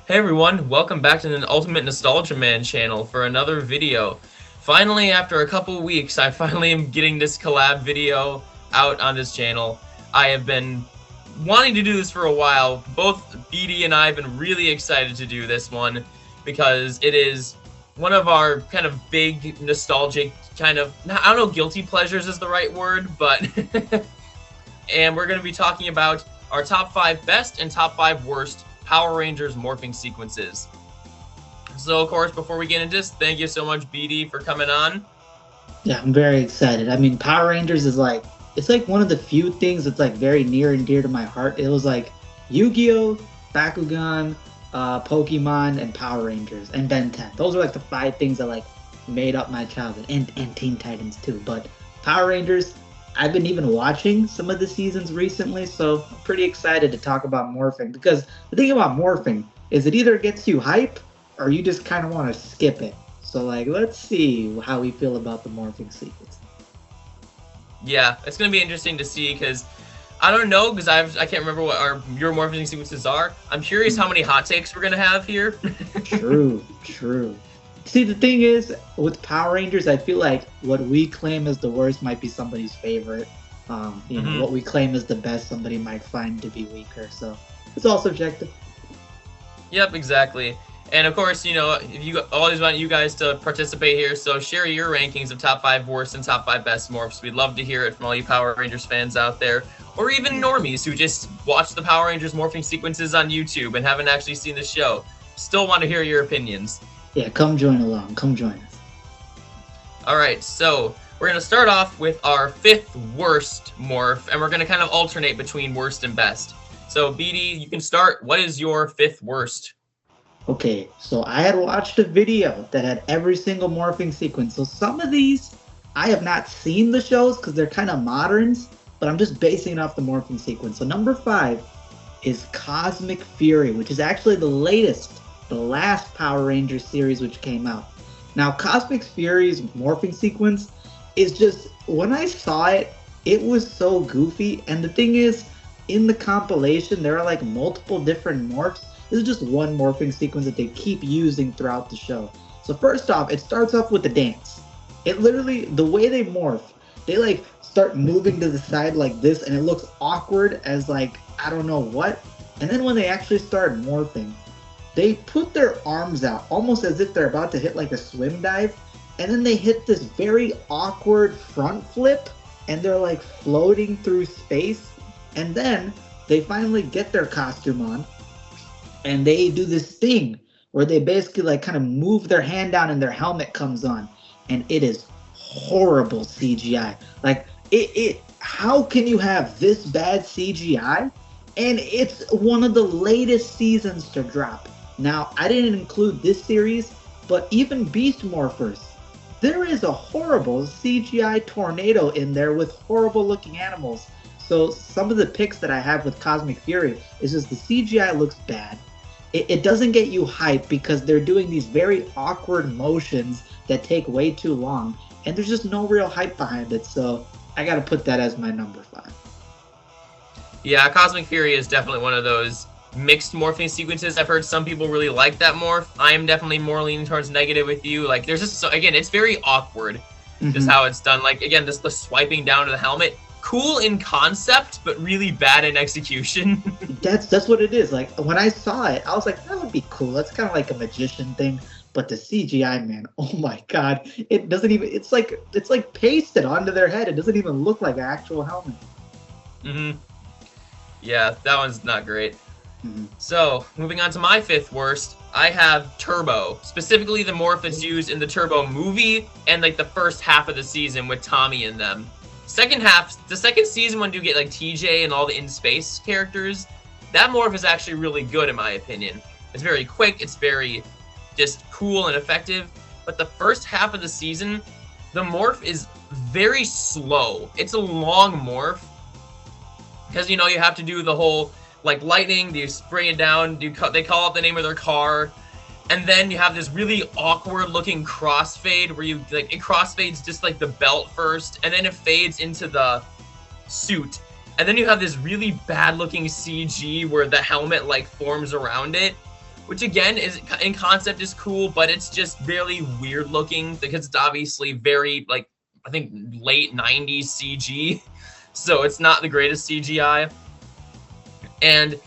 Hey everyone, welcome back to the Ultimate Nostalgia Man channel for another video. Finally, after a couple weeks, I finally am getting this collab video out on this channel. I have been wanting to do this for a while. Both BD and I have been really excited to do this one because it is one of our kind of big nostalgic kind of, I don't know, guilty pleasures is the right word, but and we're going to be talking about our top 5 best and top 5 worst Power Rangers morphing sequences. So, of course, before we get into this, thank you so much, BD, for coming on. Yeah, I'm very excited. I mean, Power Rangers is like, it's like one of the few things that's like very near and dear to my heart. It was like Yu-Gi-Oh, Bakugan, Pokemon, and Power Rangers, and Ben 10. Those are like the 5 things that like made up my childhood, and Teen Titans too. But Power Rangers, I've been even watching some of the seasons recently, so I'm pretty excited to talk about morphing, because the thing about morphing is it either gets you hype or you just kind of want to skip it. So like, let's see how we feel about the morphing sequence. Yeah, it's going to be interesting to see because I don't know because I can't remember what your morphing sequences are. I'm curious how many hot takes we're going to have here. True, true. See, the thing is, with Power Rangers, I feel like what we claim as the worst might be somebody's favorite. What we claim as the best, somebody might find to be weaker. So it's all subjective. Yep, exactly. And of course, if you always want you guys to participate here, so share your rankings of top 5 worst and top 5 best morphs. We'd love to hear it from all you Power Rangers fans out there, or even normies who just watch the Power Rangers morphing sequences on YouTube and haven't actually seen the show. Still want to hear your opinions. Yeah, come join along. Come join us. All right, so we're going to start off with our 5th worst morph, and we're going to kind of alternate between worst and best. So, BD, you can start. What is your 5th worst? Okay, so I had watched a video that had every single morphing sequence. So some of these, I have not seen the shows because they're kind of moderns, but I'm just basing it off the morphing sequence. So number 5 is Cosmic Fury, which is actually the latest, the last Power Rangers series which came out. Now, Cosmic Fury's morphing sequence is just, when I saw it, it was so goofy. And the thing is, in the compilation, there are like multiple different morphs. This is just one morphing sequence that they keep using throughout the show. So first off, it starts off with the dance. It literally, the way they morph, they like start moving to the side like this, and it looks awkward as like, I don't know what. And then when they actually start morphing, they put their arms out almost as if they're about to hit like a swim dive. And then they hit this very awkward front flip, and they're like floating through space. And then they finally get their costume on, and they do this thing where they basically like kind of move their hand down and their helmet comes on, and it is horrible CGI. Like how can you have this bad CGI? And it's one of the latest seasons to drop. Now, I didn't include this series, but even Beast Morphers, there is a horrible CGI tornado in there with horrible looking animals. So some of the picks that I have with Cosmic Fury is just the CGI looks bad. It doesn't get you hyped because they're doing these very awkward motions that take way too long, and there's just no real hype behind it. So I got to put that as my number 5. Yeah, Cosmic Fury is definitely one of those mixed morphing sequences. I've heard some people really like that morph. I am definitely more leaning towards negative with you. Like, there's just, again, it's very awkward, just how it's done. Like, again, the swiping down to the helmet. Cool in concept, but really bad in execution. That's what it is. Like, when I saw it, I was like, that would be cool. That's kind of like a magician thing. But the CGI, man, oh my god, it doesn't even. It's like pasted onto their head. It doesn't even look like an actual helmet. Yeah, that one's not great. So, moving on to my 5th worst, I have Turbo. Specifically, the morph that's used in the Turbo movie and like the first half of the season with Tommy in them. Second half, the second season when you get like TJ and all the in-space characters, that morph is actually really good in my opinion. It's very quick, it's very just cool and effective, but the first half of the season, the morph is very slow. It's a long morph, because you have to do the whole like lightning, you spray it down, they call out the name of their car, and then you have this really awkward looking crossfade where you like it crossfades just like the belt first, and then it fades into the suit, and then you have this really bad looking CG where the helmet like forms around it. which again is in concept is cool, but it's just really weird looking because it's obviously very like I think late 90s CG, so it's not the greatest CGI. And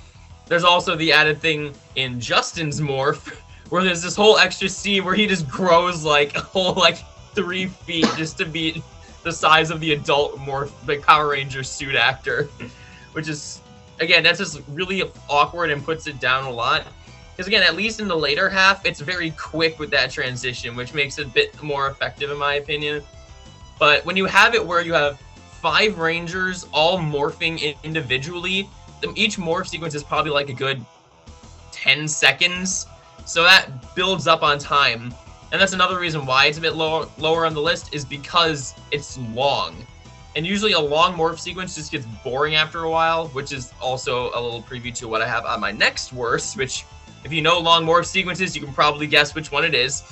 there's also the added thing in Justin's morph where there's this whole extra scene where he just grows like a whole like 3 feet just to be the size of the adult morph, like Power Ranger suit actor, which is again that's just really awkward and puts it down a lot. Because again, at least in the later half, it's very quick with that transition, which makes it a bit more effective in my opinion. But when you have it where you have 5 Rangers all morphing individually, each morph sequence is probably like a good 10 seconds. So that builds up on time. And that's another reason why it's a bit lower on the list is because it's long. And usually a long morph sequence just gets boring after a while, which is also a little preview to what I have on my next worst, which if you know long morph sequences, you can probably guess which one it is.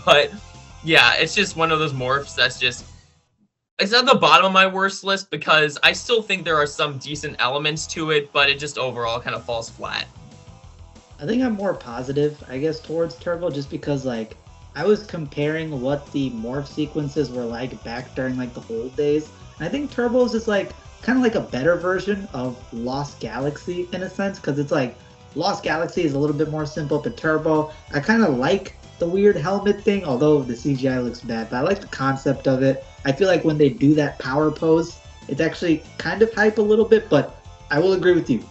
But yeah, it's just one of those morphs that's just, it's at the bottom of my worst list because I still think there are some decent elements to it, but it just overall kind of falls flat. I think I'm more positive, I guess, towards Turbo just because, like, I was comparing what the morph sequences were like back during, like, the old days. And I think Turbo's is, like, kind of like a better version of Lost Galaxy in a sense because it's, like, Lost Galaxy is a little bit more simple, but Turbo, I kind of like the weird helmet thing, although the CGI looks bad, but I like the concept of it. I feel like when they do that power pose, it's actually kind of hype a little bit, but I will agree with you.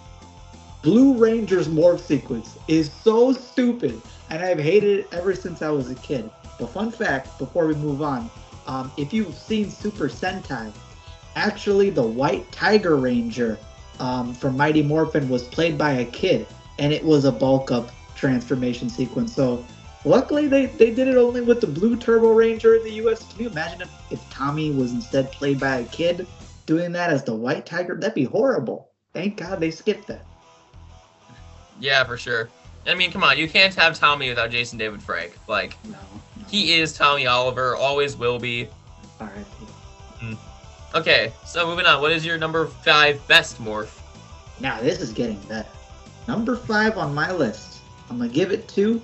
Blue Ranger's morph sequence is so stupid, and I've hated it ever since I was a kid. But fun fact, before we move on, if you've seen Super Sentai, actually the White Tiger Ranger from Mighty Morphin was played by a kid, and it was a bulk up transformation sequence. So luckily they did it only with the Blue Turbo Ranger in the US. Can you imagine if Tommy was instead played by a kid doing that as the White Tiger? That'd be horrible. Thank God they skipped that. Yeah, for sure. I mean, come on, you can't have Tommy without Jason David Frank. Like, no. He is Tommy Oliver, always will be. All right. Okay, so moving on. What is your number 5 best morph? Now, this is getting better. Number 5 on my list, I'm going to give it to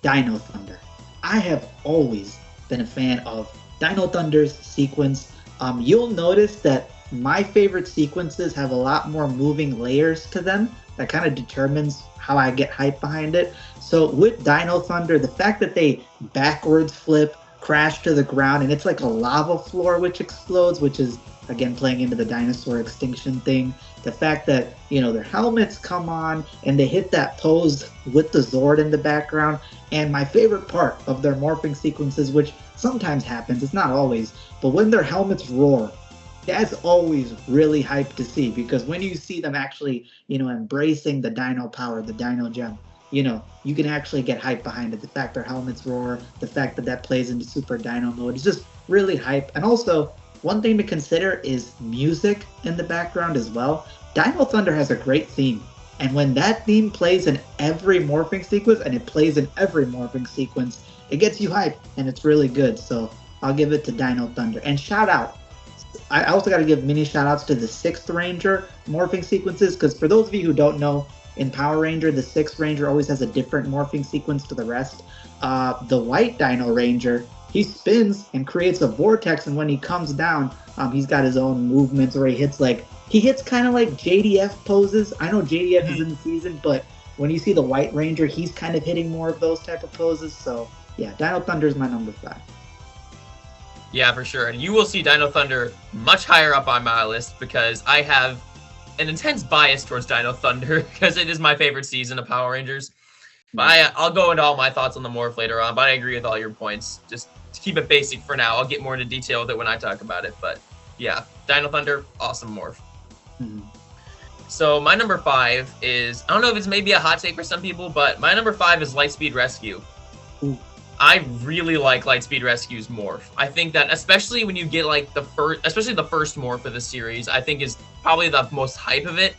Dino Thunder. I have always been a fan of Dino Thunder's sequence. You'll notice that my favorite sequences have a lot more moving layers to them. That kind of determines how I get hype behind it. So with Dino Thunder, the fact that they backwards flip, crash to the ground, and it's like a lava floor which explodes, which is, again, playing into the dinosaur extinction thing. The fact that, you know, their helmets come on and they hit that pose with the Zord in the background. And my favorite part of their morphing sequences, which sometimes happens, it's not always, but when their helmets roar, that's always really hyped to see, because when you see them actually, you know, embracing the dino power, the dino gem, you know, you can actually get hype behind it. The fact their helmets roar, the fact that that plays into super dino mode is just really hype. And also, one thing to consider is music in the background as well. Dino Thunder has a great theme. And when that theme plays in every morphing sequence, and it plays in every morphing sequence, it gets you hyped, and it's really good. So I'll give it to Dino Thunder. And shout out, I also got to give mini shout outs to the 6th Ranger morphing sequences, because for those of you who don't know, in Power Ranger, the 6th Ranger always has a different morphing sequence to the rest. The White Dino Ranger, he spins and creates a vortex, and when he comes down, he's got his own movements where he hits kind of like JDF poses. I know JDF is in the season, but when you see the White Ranger, he's kind of hitting more of those type of poses. So yeah, Dino Thunder is my number 5. Yeah, for sure. And you will see Dino Thunder much higher up on my list because I have an intense bias towards Dino Thunder because it is my favorite season of Power Rangers. But I'll go into all my thoughts on the morph later on, but I agree with all your points. Just to keep it basic for now. I'll get more into detail with it when I talk about it. But yeah, Dino Thunder, awesome morph. Mm-hmm. So my number 5 is, I don't know if it's maybe a hot take for some people, but my number 5 is Lightspeed Rescue. Ooh. I really like Lightspeed Rescue's morph. I think that especially when you get like the first morph of the series, I think is probably the most hype of it,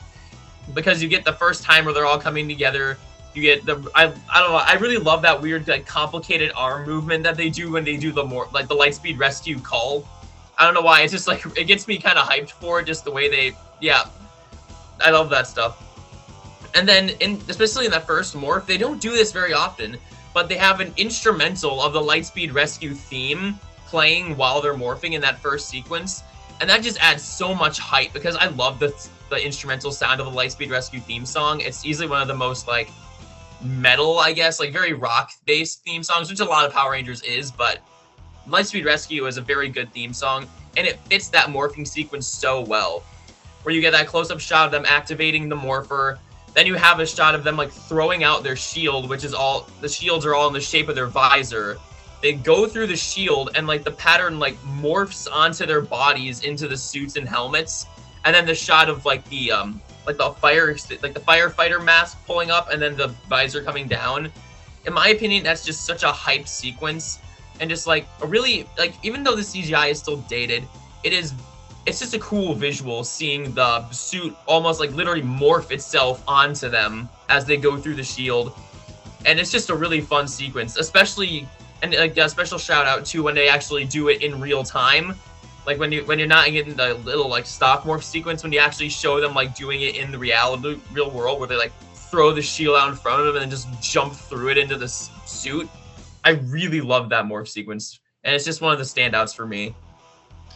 because you get the first time where they're all coming together. You get I don't know, I really love that weird like complicated arm movement that they do when they do the the Lightspeed Rescue call. I don't know why, it's just like it gets me kind of hyped for it, just the way they, yeah, I love that stuff. And then, especially in that first morph, they don't do this very often, but they have an instrumental of the Lightspeed Rescue theme playing while they're morphing in that first sequence. And that just adds so much hype because I love the instrumental sound of the Lightspeed Rescue theme song. It's easily one of the most, like, metal, I guess, like very rock-based theme songs, which a lot of Power Rangers is, but Lightspeed Rescue is a very good theme song, and it fits that morphing sequence so well, where you get that close-up shot of them activating the morpher, then you have a shot of them like throwing out their shield, which is all, the shields are all in the shape of their visor. They go through the shield, and like the pattern like morphs onto their bodies into the suits and helmets, and then the shot of like the firefighter mask pulling up and then the visor coming down. In my opinion, that's just such a hype sequence, and just like a really, like, even though the CGI is still dated, it's just a cool visual seeing the suit almost like literally morph itself onto them as they go through the shield. And it's just a really fun sequence, especially, and like a special shout out to when they actually do it in real time. Like when you're not getting the little like stock morph sequence, when you actually show them like doing it in the real world, where they like throw the shield out in front of them and then just jump through it into the suit. I really love that morph sequence, and it's just one of the standouts for me.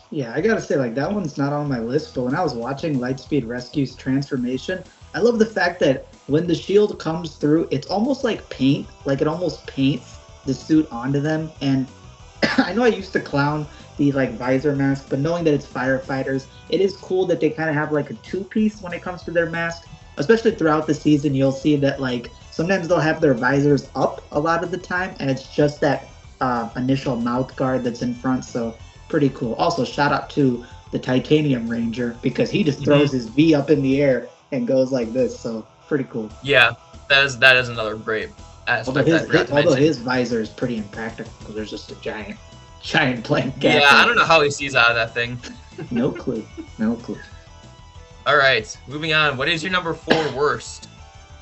Yeah, I gotta say, like, that one's not on my list, but when I was watching Lightspeed Rescue's transformation, I love the fact that when the shield comes through, it's almost like paint, like it almost paints the suit onto them. And I know I used to clown the like visor mask, but knowing that it's firefighters, it is cool that they kind of have like a two-piece when it comes to their mask. Especially throughout the season, you'll see that like sometimes they'll have their visors up a lot of the time, and it's just that initial mouth guard that's in front. So pretty cool. Also, shout out to the Titanium Ranger, because he just throws his V up in the air and goes like this. So pretty cool. Yeah, that is another great aspect. Although his visor is pretty impractical because there's just a giant blank gap. Yeah, I don't know how he sees out of that thing. No clue. All right, moving on. What is your number 4 worst?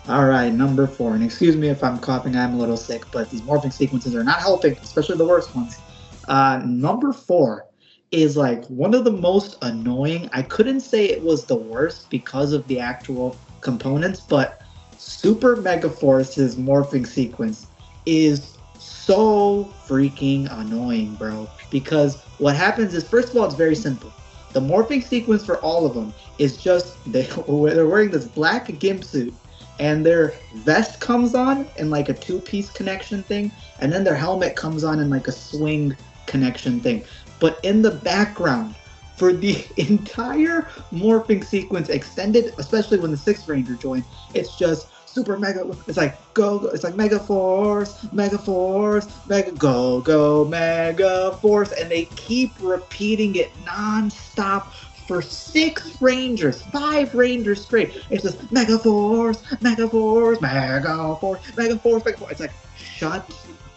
All right, number 4. And excuse me if I'm coughing, I'm a little sick, but these morphing sequences are not helping, especially the worst ones. Number 4 is like one of the most annoying. I couldn't say it was the worst because of the actual components, but Super Mega Force's morphing sequence is so freaking annoying, bro. Because what happens is, first of all, it's very simple. The morphing sequence for all of them is just they're wearing this black gimp suit, and their vest comes on in like a two-piece connection thing, and then their helmet comes on in like a swing connection thing. But in the background, for the entire morphing sequence extended, especially when the 6th Ranger joined, it's just Super Mega, it's like go, it's like Mega Force, Mega go, Mega Force, and they keep repeating it non-stop for 6 Rangers, 5 Rangers straight. It's just Mega Force, Mega Force, Mega Force, Mega Force, Mega Force. It's like, shut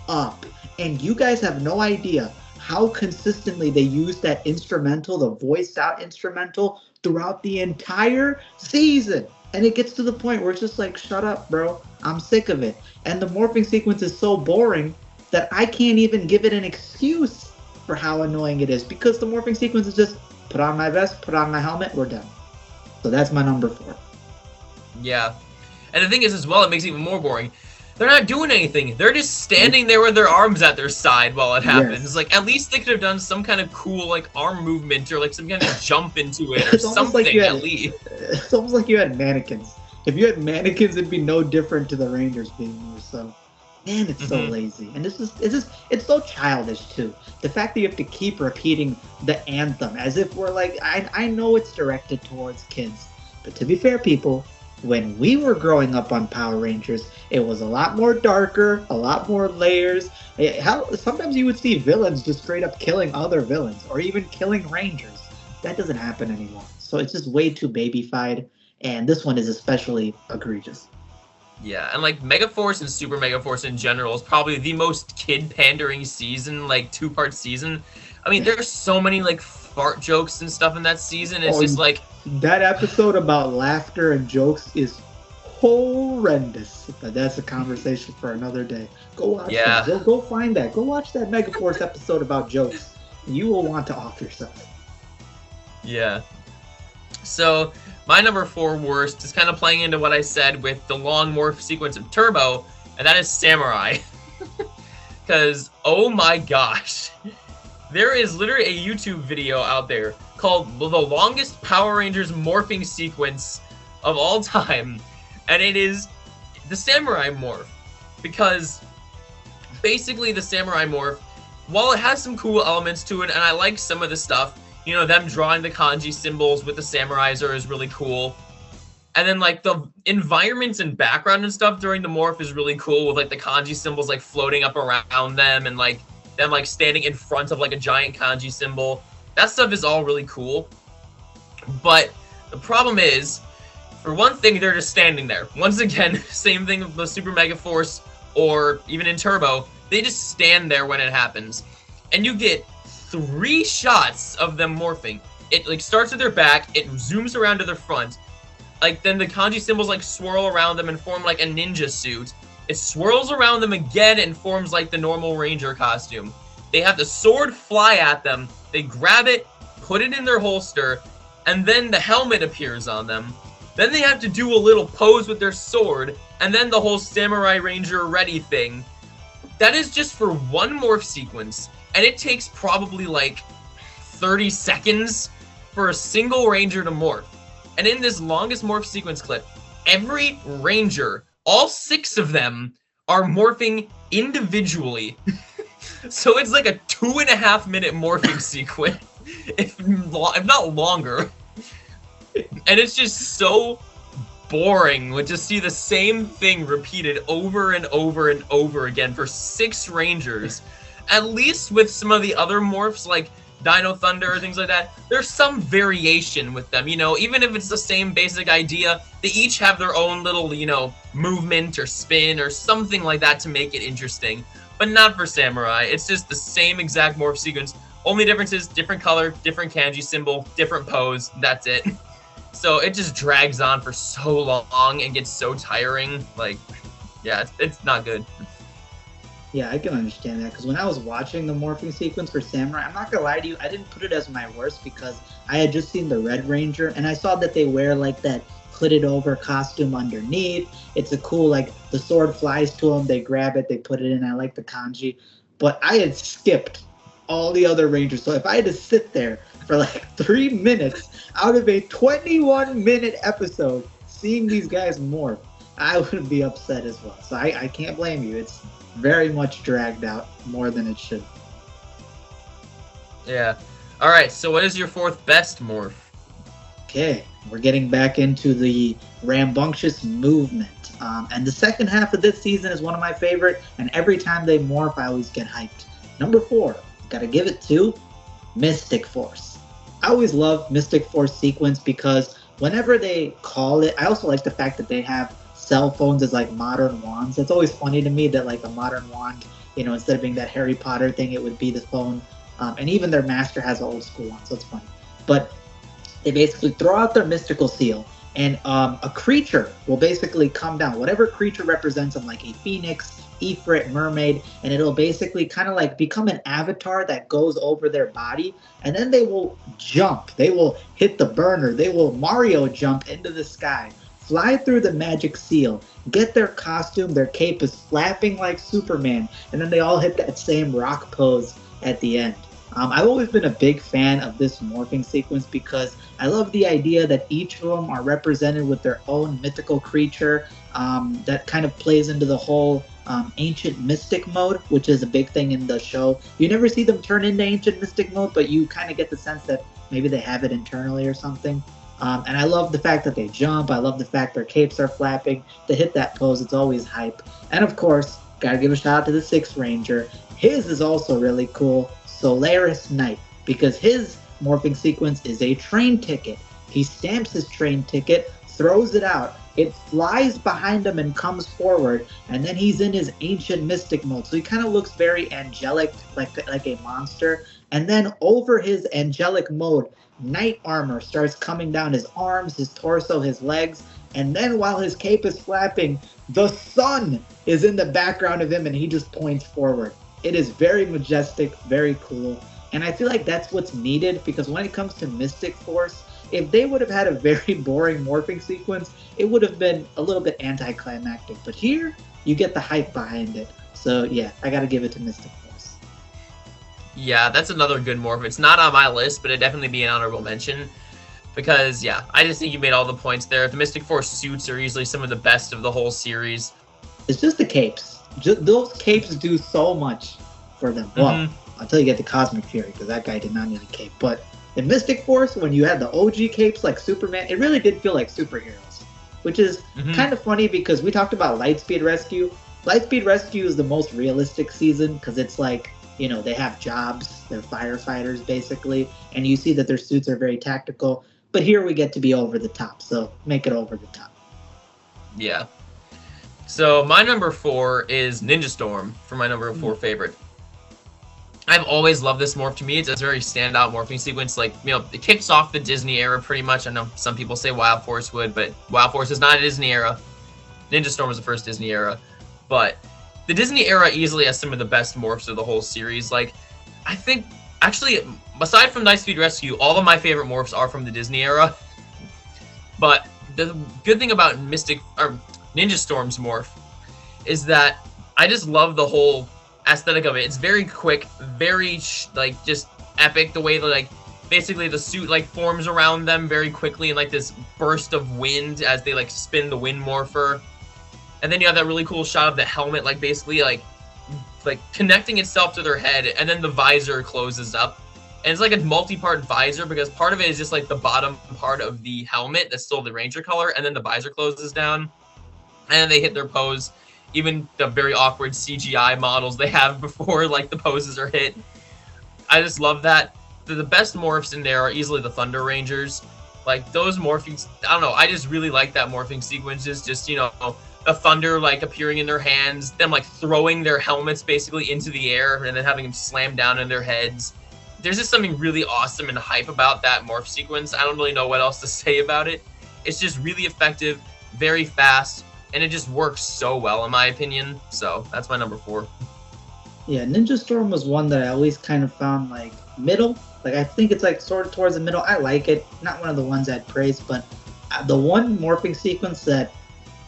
up. And you guys have no idea how consistently they use that instrumental, the voiced out instrumental, throughout the entire season. And it gets to the point where it's just like, shut up, bro. I'm sick of it. And the morphing sequence is so boring that I can't even give it an excuse for how annoying it is, because the morphing sequence is just put on my vest, put on my helmet, we're done. So that's my number 4. Yeah. And the thing is, as well, it makes it even more boring. They're not doing anything. They're just standing there with their arms at their side while it happens. Yes. Like, at least they could have done some kind of cool, like, arm movement or, like, some kind of jump into it or something, like at least. It's almost like you had mannequins. If you had mannequins, it'd be no different to the Rangers being there. So, man, it's so lazy. And it's so childish, too. The fact that you have to keep repeating the anthem as if we're like, I know it's directed towards kids. But to be fair, people, when we were growing up on Power Rangers, it was a lot more darker, a lot more layers. Sometimes you would see villains just straight up killing other villains, or even killing Rangers. That doesn't happen anymore. So it's just way too babyfied, and this one is especially egregious. Yeah, and like Mega Force and Super Mega Force in general is probably the most kid-pandering season, like 2-part season. I mean, there's so many like fart jokes and stuff in that season. It's just like, that episode about laughter and jokes is horrendous. But that's a conversation for another day. Go watch that. Go find that. Go watch that Mega Force episode about jokes. You will want to off yourself. Yeah. So my number 4 worst is kind of playing into what I said with the long morph sequence of Turbo, and that is Samurai. Because, oh my gosh, there is literally a YouTube video out there called the longest Power Rangers morphing sequence of all time, and it is the Samurai morph. Because basically the Samurai morph, while it has some cool elements to it, and I like some of the stuff, you know, them drawing the kanji symbols with the samurais is really cool. And then, like, the environments and background and stuff during the morph is really cool with, like, the kanji symbols, like, floating up around them and, like, them, like, standing in front of, like, a giant kanji symbol. That stuff is all really cool. But the problem is, for one thing, they're just standing there. Once again, same thing with the Super Mega Force or even in Turbo. They just stand there when it happens. And you get 3 shots of them morphing. It, like, starts at their back, it zooms around to their front. Like, then the kanji symbols, like, swirl around them and form, like, a ninja suit. It swirls around them again and forms, like, the normal ranger costume. They have the sword fly at them, they grab it, put it in their holster, and then the helmet appears on them. Then they have to do a little pose with their sword, and then the whole Samurai Ranger ready thing. That is just for one morph sequence, and it takes probably, like, 30 seconds for a single ranger to morph. And in this longest morph sequence clip, every ranger, all 6 of them, are morphing individually. So it's like a 2.5-minute morphing sequence, if not longer. And it's just so boring to just see the same thing repeated over and over and over again for 6 rangers. At least with some of the other morphs, like Dino Thunder or things like that, there's some variation with them, you know, even if it's the same basic idea, they each have their own little, you know, movement or spin or something like that to make it interesting. But not for Samurai. It's just the same exact morph sequence. Only difference is different color, different kanji symbol, different pose, that's it. So it just drags on for so long and gets so tiring. Like, yeah, it's not good. Yeah, I can understand that, because when I was watching the morphing sequence for Samurai, I'm not gonna lie to you, I didn't put it as my worst because I had just seen the Red Ranger, and I saw that they wear, like, that hooded over costume underneath. It's a cool, like, the sword flies to them, they grab it, they put it in. I like the kanji. But I had skipped all the other Rangers, so if I had to sit there for, like, 3 minutes out of a 21-minute episode seeing these guys morph, I would be upset as well. So I can't blame you. It's very much dragged out more than it should. Yeah. All right, so what is your 4th best morph? Okay, we're getting back into the rambunctious movement. And the second half of this season is one of my favorite, and every time they morph, I always get hyped. Number 4, gotta give it to Mystic Force. I always love Mystic Force sequence because whenever they call it, I also like the fact that they have cell phones as, like, modern wands. It's always funny to me that, like, a modern wand, you know, instead of being that Harry Potter thing, it would be the phone. And even their master has an old school one, so it's funny. But they basically throw out their mystical seal, and a creature will basically come down. Whatever creature represents them, like a phoenix, Ifrit, mermaid, and it'll basically kind of like become an avatar that goes over their body, and then they will jump. They will hit the burner. They will Mario jump into the sky, fly through the magic seal, get their costume, their cape is flapping like Superman, and then they all hit that same rock pose at the end. I've always been a big fan of this morphing sequence because I love the idea that each of them are represented with their own mythical creature that kind of plays into the whole ancient mystic mode, which is a big thing in the show. You never see them turn into ancient mystic mode, but you kind of get the sense that maybe they have it internally or something. And I love the fact that they jump. I love the fact their capes are flapping. To hit that pose, it's always hype. And of course, gotta give a shout out to the 6th Ranger. His is also really cool, Solaris Knight, because his morphing sequence is a train ticket. He stamps his train ticket, throws it out. It flies behind him and comes forward, and then he's in his ancient mystic mode. So he kind of looks very angelic, like a monster. And then over his angelic mode, knight armor starts coming down his arms, his torso, his legs. And then while his cape is flapping, the sun is in the background of him and he just points forward. It is very majestic, very cool. And I feel like that's what's needed, because when it comes to Mystic Force, if they would have had a very boring morphing sequence, it would have been a little bit anticlimactic. But here, you get the hype behind it. So yeah, I got to give it to Mystic Force. Yeah, that's another good morph. It's not on my list, but it'd definitely be an honorable mention. Because, yeah, I just think you made all the points there. The Mystic Force suits are easily some of the best of the whole series. It's just the capes. Those capes do so much for them. Well, until you get the Cosmic Fury, because that guy did not need a cape. But in Mystic Force, when you had the OG capes like Superman, it really did feel like superheroes. Which is kind of funny because we talked about Lightspeed Rescue. Lightspeed Rescue is the most realistic season because it's like, you know, they have jobs. They're firefighters, basically. And you see that their suits are very tactical. But here we get to be over the top, so make it over the top. Yeah. So my number 4 is Ninja Storm for my number 4 favorite. I've always loved this morph. To me, it's a very standout morphing sequence. Like, you know, it kicks off the Disney era pretty much. I know some people say Wild Force would, but Wild Force is not a Disney era. Ninja Storm was the first Disney era. But the Disney era easily has some of the best morphs of the whole series. Like, I think, actually, aside from Lightspeed Rescue, all of my favorite morphs are from the Disney era. But the good thing about Ninja Storm's morph is that I just love the whole aesthetic of it. It's very quick, very like just epic. The way that like basically the suit like forms around them very quickly in like this burst of wind as they like spin the wind morpher, and then you have that really cool shot of the helmet like basically like connecting itself to their head, and then the visor closes up. And it's like a multi-part visor because part of it is just like the bottom part of the helmet that's still the Ranger color, and then the visor closes down, and then they hit their pose. Even the very awkward CGI models they have before like the poses are hit. I just love that. The best morphs in there are easily the Thunder Rangers. Like those morphing, I don't know, I just really like that morphing sequences. Just, you know, the thunder like appearing in their hands, them like throwing their helmets basically into the air and then having them slam down in their heads. There's just something really awesome and hype about that morph sequence. I don't really know what else to say about it. It's just really effective, very fast, and it just works so well in my opinion. So that's my number 4. Yeah, Ninja Storm was one that I always kind of found like middle. Like I think it's like sort of towards the middle. I like it. Not one of the ones I'd praise, but the one morphing sequence that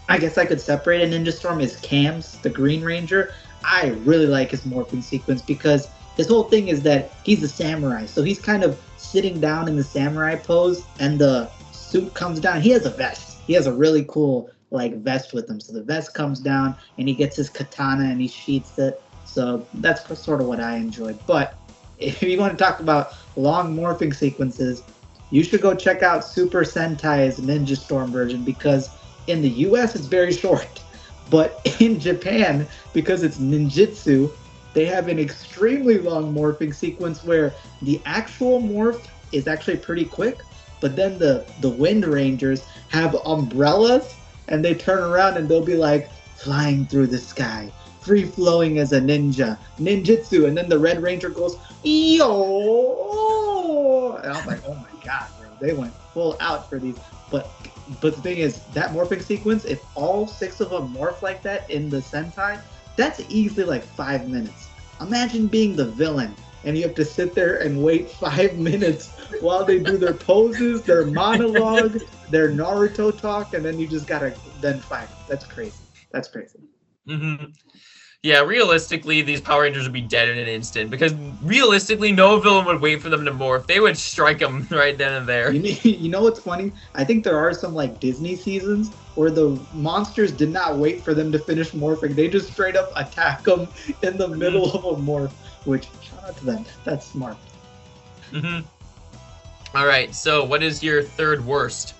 I guess I could separate a Ninja Storm is Cam's, the Green Ranger. I really like his morphing sequence because his whole thing is that he's a samurai. So he's kind of sitting down in the samurai pose and the suit comes down. He has a vest. He has a really cool like vest with him. So the vest comes down and he gets his katana and he sheaths it. So that's sort of what I enjoyed. But if you want to talk about long morphing sequences, you should go check out Super Sentai's Ninja Storm version because in the US it's very short. But in Japan, because it's ninjutsu, they have an extremely long morphing sequence where the actual morph is actually pretty quick, but then the Wind Rangers have umbrellas and they turn around and they'll be like flying through the sky, free flowing as a ninjutsu, and then the Red Ranger goes yo, and I'm like, oh my god, bro, they went full out for these. But the thing is, that morphing sequence, if all 6 of them morph like that in the Sentai, that's easily like 5 minutes. Imagine being the villain and you have to sit there and wait 5 minutes while they do their poses, their monologue, their Naruto talk, and then you just gotta then fight. That's crazy. That's crazy. Yeah, realistically, these Power Rangers would be dead in an instant because realistically, no villain would wait for them to morph. They would strike them right then and there. You know what's funny? I think there are some like Disney seasons where the monsters did not wait for them to finish morphing. They just straight up attack them in the middle of a morph, which shout out to them. That's smart. All right, so what is your third worst?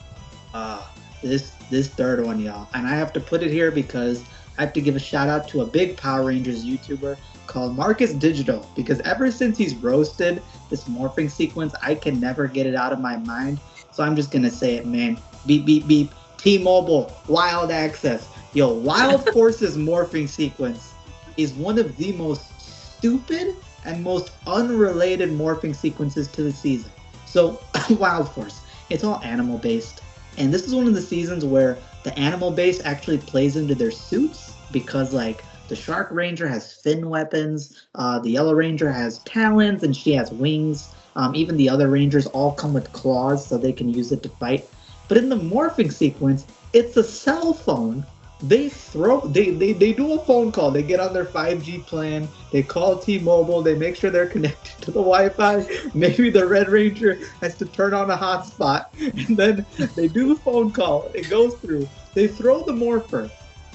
This third one, y'all. And I have to put it here because I have to give a shout out to a big Power Rangers YouTuber called Marcus Digital, because ever since he's roasted this morphing sequence, I can never get it out of my mind. So I'm just gonna say it, man. Beep, beep, beep. T-Mobile, Wild Access. Yo, Wild Force's morphing sequence is one of the most stupid and most unrelated morphing sequences to the season. So, Wild Force, it's all animal based. And this is one of the seasons where the animal base actually plays into their suits because like the Shark Ranger has fin weapons, the Yellow Ranger has talons and she has wings. Even the other Rangers all come with claws so they can use it to fight. But in the morphing sequence, it's a cell phone. They do a phone call. They get on their 5G plan. They call T-Mobile. They make sure they're connected to the Wi-Fi. Maybe the Red Ranger has to turn on a hotspot. And then they do the phone call. It goes through. They throw the morpher.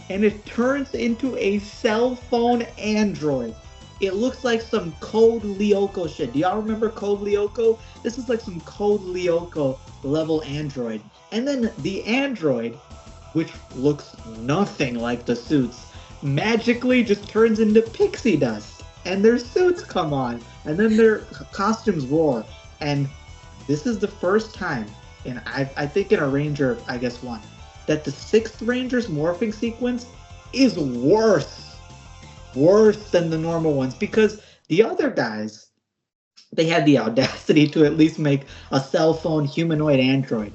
And it turns into a cell phone android. It looks like some Code Lyoko shit. Do y'all remember Code Lyoko? This is like some Code Lyoko level android. And then the android, which looks nothing like the suits, magically just turns into pixie dust. And their suits come on. And then their costumes roar. And this is the first time, and I think in a Ranger, I guess one, that the 6th Ranger's morphing sequence is worse than the normal ones, because the other guys, they had the audacity to at least make a cell phone humanoid android.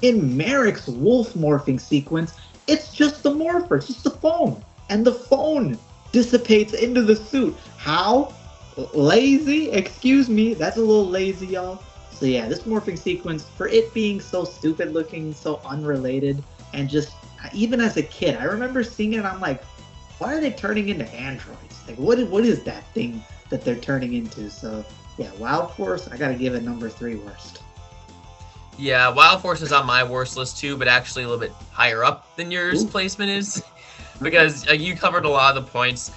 In Merrick's wolf morphing sequence, it's just the morpher, it's just the phone, and the phone dissipates into the suit. How? Lazy? Excuse me, that's a little lazy, y'all. So yeah, this morphing sequence, for it being so stupid looking, so unrelated, and just, even as a kid, I remember seeing it and I'm like, why are they turning into androids? Like, what is that thing that they're turning into? So, yeah, Wild Force, I gotta give it number 3 worst. Yeah, Wild Force is on my worst list too, but actually a little bit higher up than yours placement is, because you covered a lot of the points,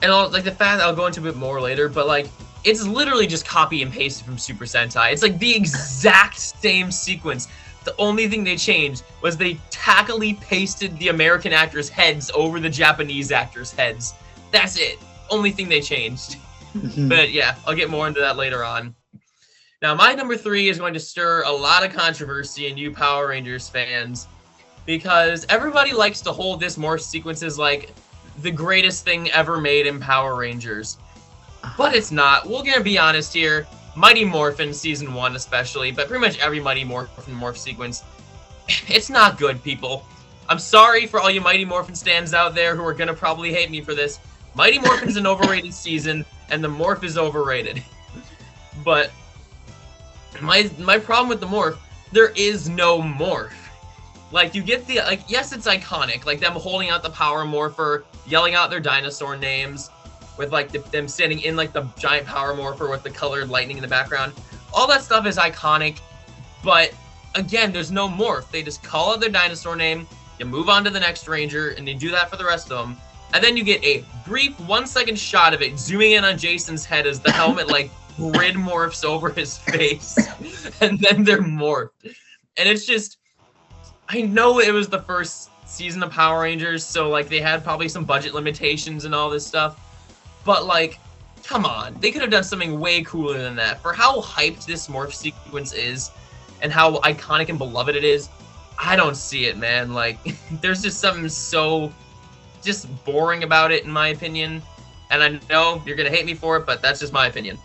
and like the fact I'll go into a bit more later, but like it's literally just copy and pasted from Super Sentai. It's like the exact same sequence. The only thing they changed was they tackily pasted the American actors' heads over the Japanese actors' heads. That's it. Only thing they changed. But yeah, I'll get more into that later on. Now, my number 3 is going to stir a lot of controversy in you Power Rangers fans, because everybody likes to hold this morph sequence as like the greatest thing ever made in Power Rangers. But it's not. We're going to be honest here. Mighty Morphin Season 1 especially, but pretty much every Mighty Morphin morph sequence, it's not good, people. I'm sorry for all you Mighty Morphin stands out there who are going to probably hate me for this. Mighty Morphin's an overrated season, and the morph is overrated. But my problem with the morph, there is no morph. Like, you get the, like, yes, it's iconic, like them holding out the power morpher, yelling out their dinosaur names, with like them standing in like the giant power morpher with the colored lightning in the background. All that stuff is iconic, but again, there's no morph. They just call out their dinosaur name, you move on to the next Ranger, and they do that for the rest of them. And then you get a brief 1-second shot of it zooming in on Jason's head as the helmet like grid morphs over his face, and then they're morphed. And it's just, I know it was the first season of Power Rangers, so like they had probably some budget limitations and all this stuff. But, like, come on. They could have done something way cooler than that. For how hyped this morph sequence is and how iconic and beloved it is, I don't see it, man. Like, there's just something so just boring about it, in my opinion. And I know you're going to hate me for it, but that's just my opinion.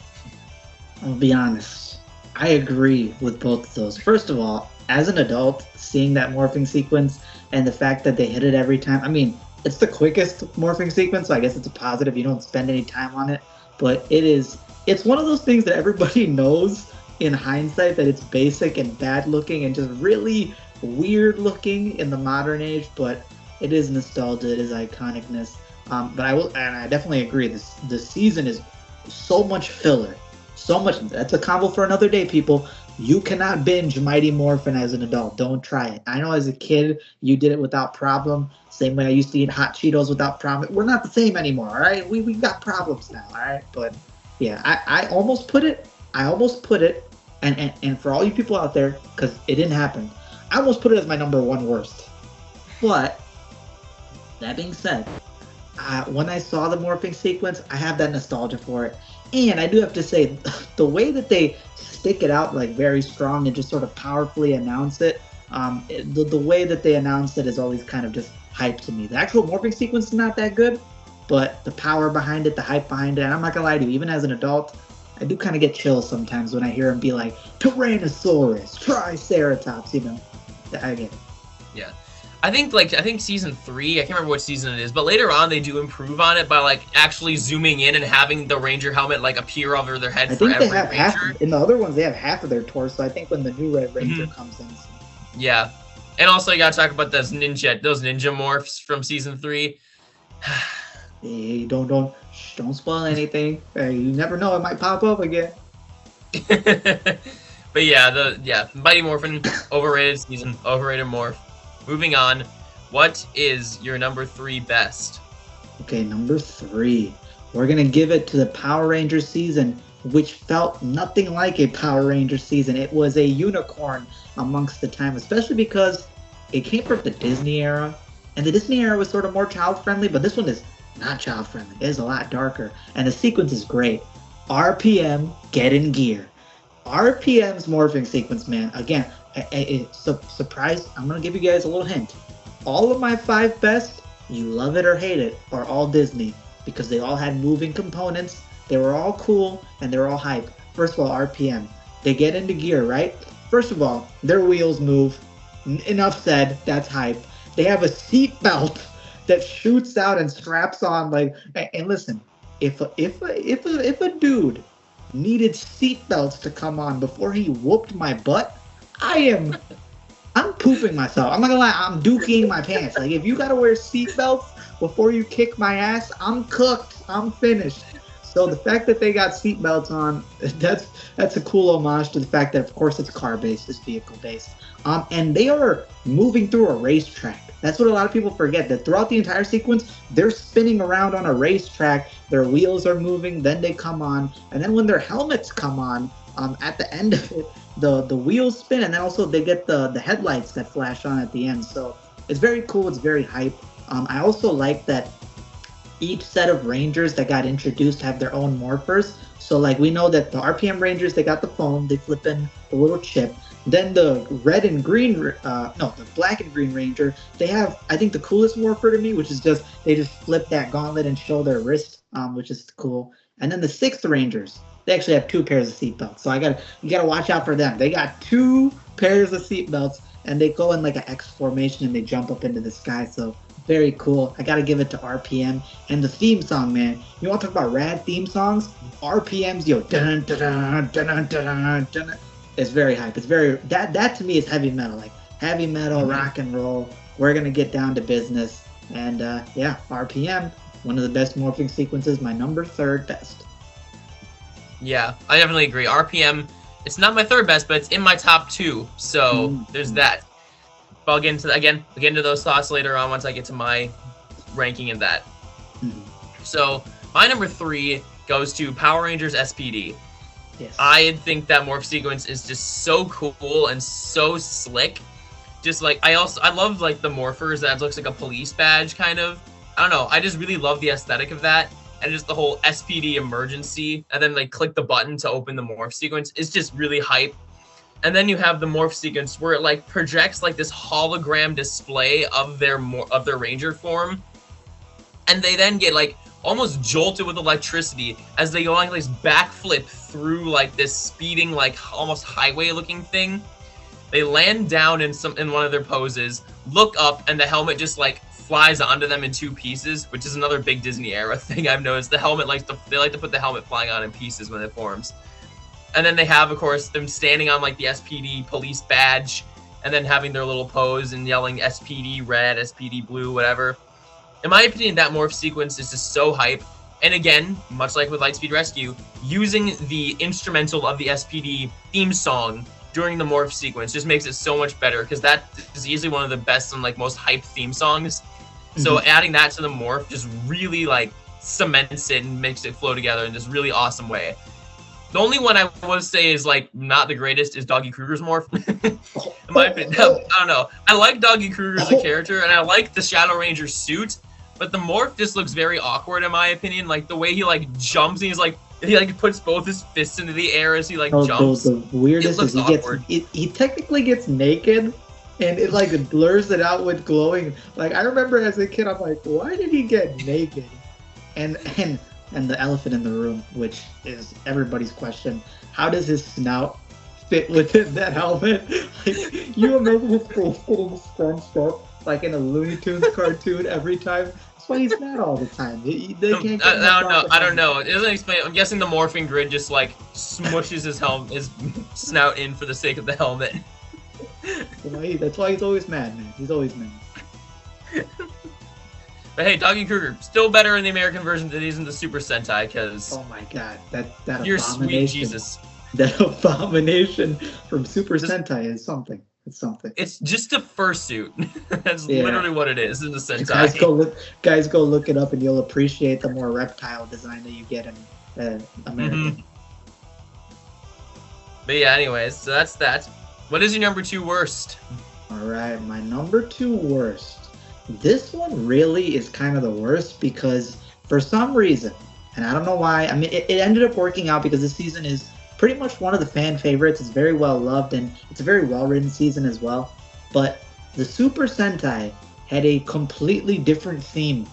I'll be honest. I agree with both of those. First of all, as an adult, seeing that morphing sequence and the fact that they hit it every time, I mean, it's the quickest morphing sequence, so I guess it's a positive. You don't spend any time on it, but it's one of those things that everybody knows in hindsight that it's basic and bad looking and just really weird looking in the modern age, but it is nostalgia, it is iconicness. But I definitely agree. This season is so much filler, so much. That's a combo for another day, people. You cannot binge Mighty Morphin as an adult. Don't try it. I know as a kid, you did it without problem. Same way I used to eat hot Cheetos without problem. We're not the same anymore, all right? We got problems now, all right? But yeah, I almost put it. And for all you people out there, because it didn't happen, I almost put it as my number 1 worst. But that being said, when I saw the morphing sequence, I have that nostalgia for it. And I do have to say, the way that they stick it out like very strong and just sort of powerfully announce it, the way that they announce it is always kind of just hype to me. The actual morphing sequence is not that good, but the power behind it, the hype behind it, and I'm not gonna lie to you, even as an adult, I do kind of get chills sometimes when I hear him be like, Tyrannosaurus, Triceratops, you know. I get it. Yeah. I think season 3, I can't remember what season it is, but later on they do improve on it by like actually zooming in and having the Ranger helmet like appear over their head I for think they every have Ranger. in the other ones they have half of their torso. I think when the new Red Ranger comes in. So. Yeah. And also you gotta talk about those ninja morphs from season 3. Hey, don't spoil anything. Hey, you never know, it might pop up again. But yeah, Mighty Morphin, overrated season, overrated morph. Moving on, what is your number 3 best? Okay, number 3. We're gonna give it to the Power Rangers season, which felt nothing like a Power Rangers season. It was a unicorn amongst the time, especially because it came from the Disney era, and the Disney era was sort of more child-friendly, but this one is not child-friendly. It is a lot darker, and the sequence is great. RPM, Get in Gear. RPM's morphing sequence, man. Again, surprise. I'm gonna give you guys a little hint. All of my 5 best, you love it or hate it, are all Disney because they all had moving components. They were all cool and they were all hype. First of all, RPM. They get into gear, right? First of all, their wheels move. Enough said. That's hype. They have a seat belt that shoots out and straps on. Like, and listen, if a dude needed seatbelts to come on before he whooped my butt, I'm pooping myself. I'm not gonna lie, I'm dookie my pants. Like, if you gotta wear seatbelts before you kick my ass, I'm cooked. I'm finished. So the fact that they got seatbelts on, that's a cool homage to the fact that, of course, it's car-based, it's vehicle-based. And they are moving through a racetrack. That's what a lot of people forget, that throughout the entire sequence, they're spinning around on a racetrack, their wheels are moving, then they come on, and then when their helmets come on, at the end of it, the wheels spin, and then also they get the headlights that flash on at the end. So it's very cool, it's very hype. I also like that each set of Rangers that got introduced have their own morphers. So like we know that the RPM Rangers, they got the phone, they flip in the little chip. Then the the black and green Ranger, they have, I think, the coolest morpher to me, which is they just flip that gauntlet and show their wrist, which is cool. And then the 6th Rangers, they actually have 2 pairs of seatbelts. So you gotta watch out for them. They got 2 pairs of seatbelts and they go in like an X formation and they jump up into the sky. So very cool. I gotta give it to RPM. And the theme song, man. You want to talk about rad theme songs? RPM's dun dun dun dun dun dun. It's very hype. It's very that to me is heavy metal, like heavy metal, rock and roll. We're gonna get down to business, and RPM, one of the best morphing sequences, my number 3rd best. Yeah, I definitely agree. RPM, it's not my 3rd best, but it's in my top 2. So there's that. But I'll get into those thoughts later on once I get to my ranking in that. So my number 3 goes to Power Rangers SPD. Yes. I think that morph sequence is just so cool and so slick. Just like I love like the morphers that looks like a police badge kind of. I don't know. I just really love the aesthetic of that, and just the whole SPD emergency, and then like click the button to open the morph sequence. It's just really hype. And then you have the morph sequence where it like projects like this hologram display of their Ranger form, and they then get like almost jolted with electricity as they go on this backflip through like this speeding like almost highway looking thing. They land down in one of their poses, look up, and the helmet just like flies onto them in 2 pieces, which is another big Disney era thing I've noticed. The helmet they like to put the helmet flying on in pieces when it forms. And then they have, of course, them standing on like the SPD police badge, and then having their little pose and yelling SPD red, SPD blue, whatever. In my opinion, that morph sequence is just so hype. And again, much like with Lightspeed Rescue, using the instrumental of the SPD theme song during the morph sequence just makes it so much better, because that is easily one of the best and like most hyped theme songs. So adding that to the morph just really like cements it and makes it flow together in this really awesome way. The only one I would say is like not the greatest is Doggy Kruger's morph. In my opinion, I don't know. I like Doggy Kruger as a character, and I like the Shadow Ranger suit, but the morph just looks very awkward in my opinion. Like the way he like jumps, and he puts both his fists into the air as he like jumps. The weirdest is he technically gets naked, and it like blurs it out with glowing. Like I remember as a kid, I'm like, why did he get naked? And the elephant in the room, which is everybody's question, how does his snout fit within that helmet? Like, you imagine his face getting scrunched up, like in a Looney Tunes cartoon every time. That's why he's mad all the time. They can't get I don't know. It doesn't explain. I'm guessing the morphing grid just like smushes his snout in for the sake of the helmet. That's why he's always mad, man. He's always mad. But hey, Doggy Kruger still better in the American version than he's in the Super Sentai, because oh my god, that you're sweet Jesus. That abomination from Super Sentai is something. It's something. It's just a fursuit. That's literally what it is in the Sentai. Guys, go look it up, and you'll appreciate the more reptile design that you get in American. But yeah, anyways, so that's that. What is your number 2 worst? All right, my number 2 worst. This one really is kind of the worst because for some reason, and I don't know why, I mean, it ended up working out because this season is pretty much one of the fan favorites. It's very well loved, and it's a very well-written season as well. But the Super Sentai had a completely different theme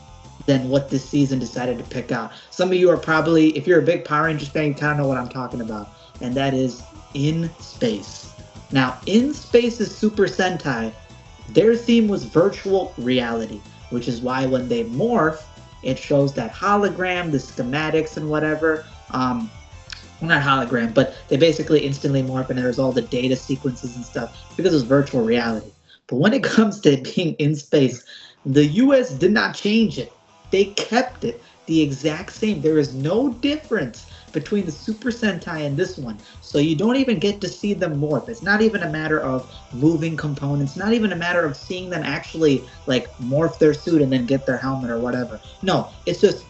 than what this season decided to pick out. Some of you are probably, if you're a big Power Rangers fan, you kind of know what I'm talking about, and that is In Space. Now, In Space's Super Sentai, their theme was virtual reality, which is why when they morph, it shows that hologram, the schematics and whatever. Well, not hologram, but they basically instantly morph, and there's all the data sequences and stuff because it's virtual reality. But when it comes to being in space, the US did not change it. They kept it the exact same. There is no difference between the Super Sentai and this one. So you don't even get to see them morph. It's not even a matter of moving components, not even a matter of seeing them actually like morph their suit and then get their helmet or whatever. No, it's just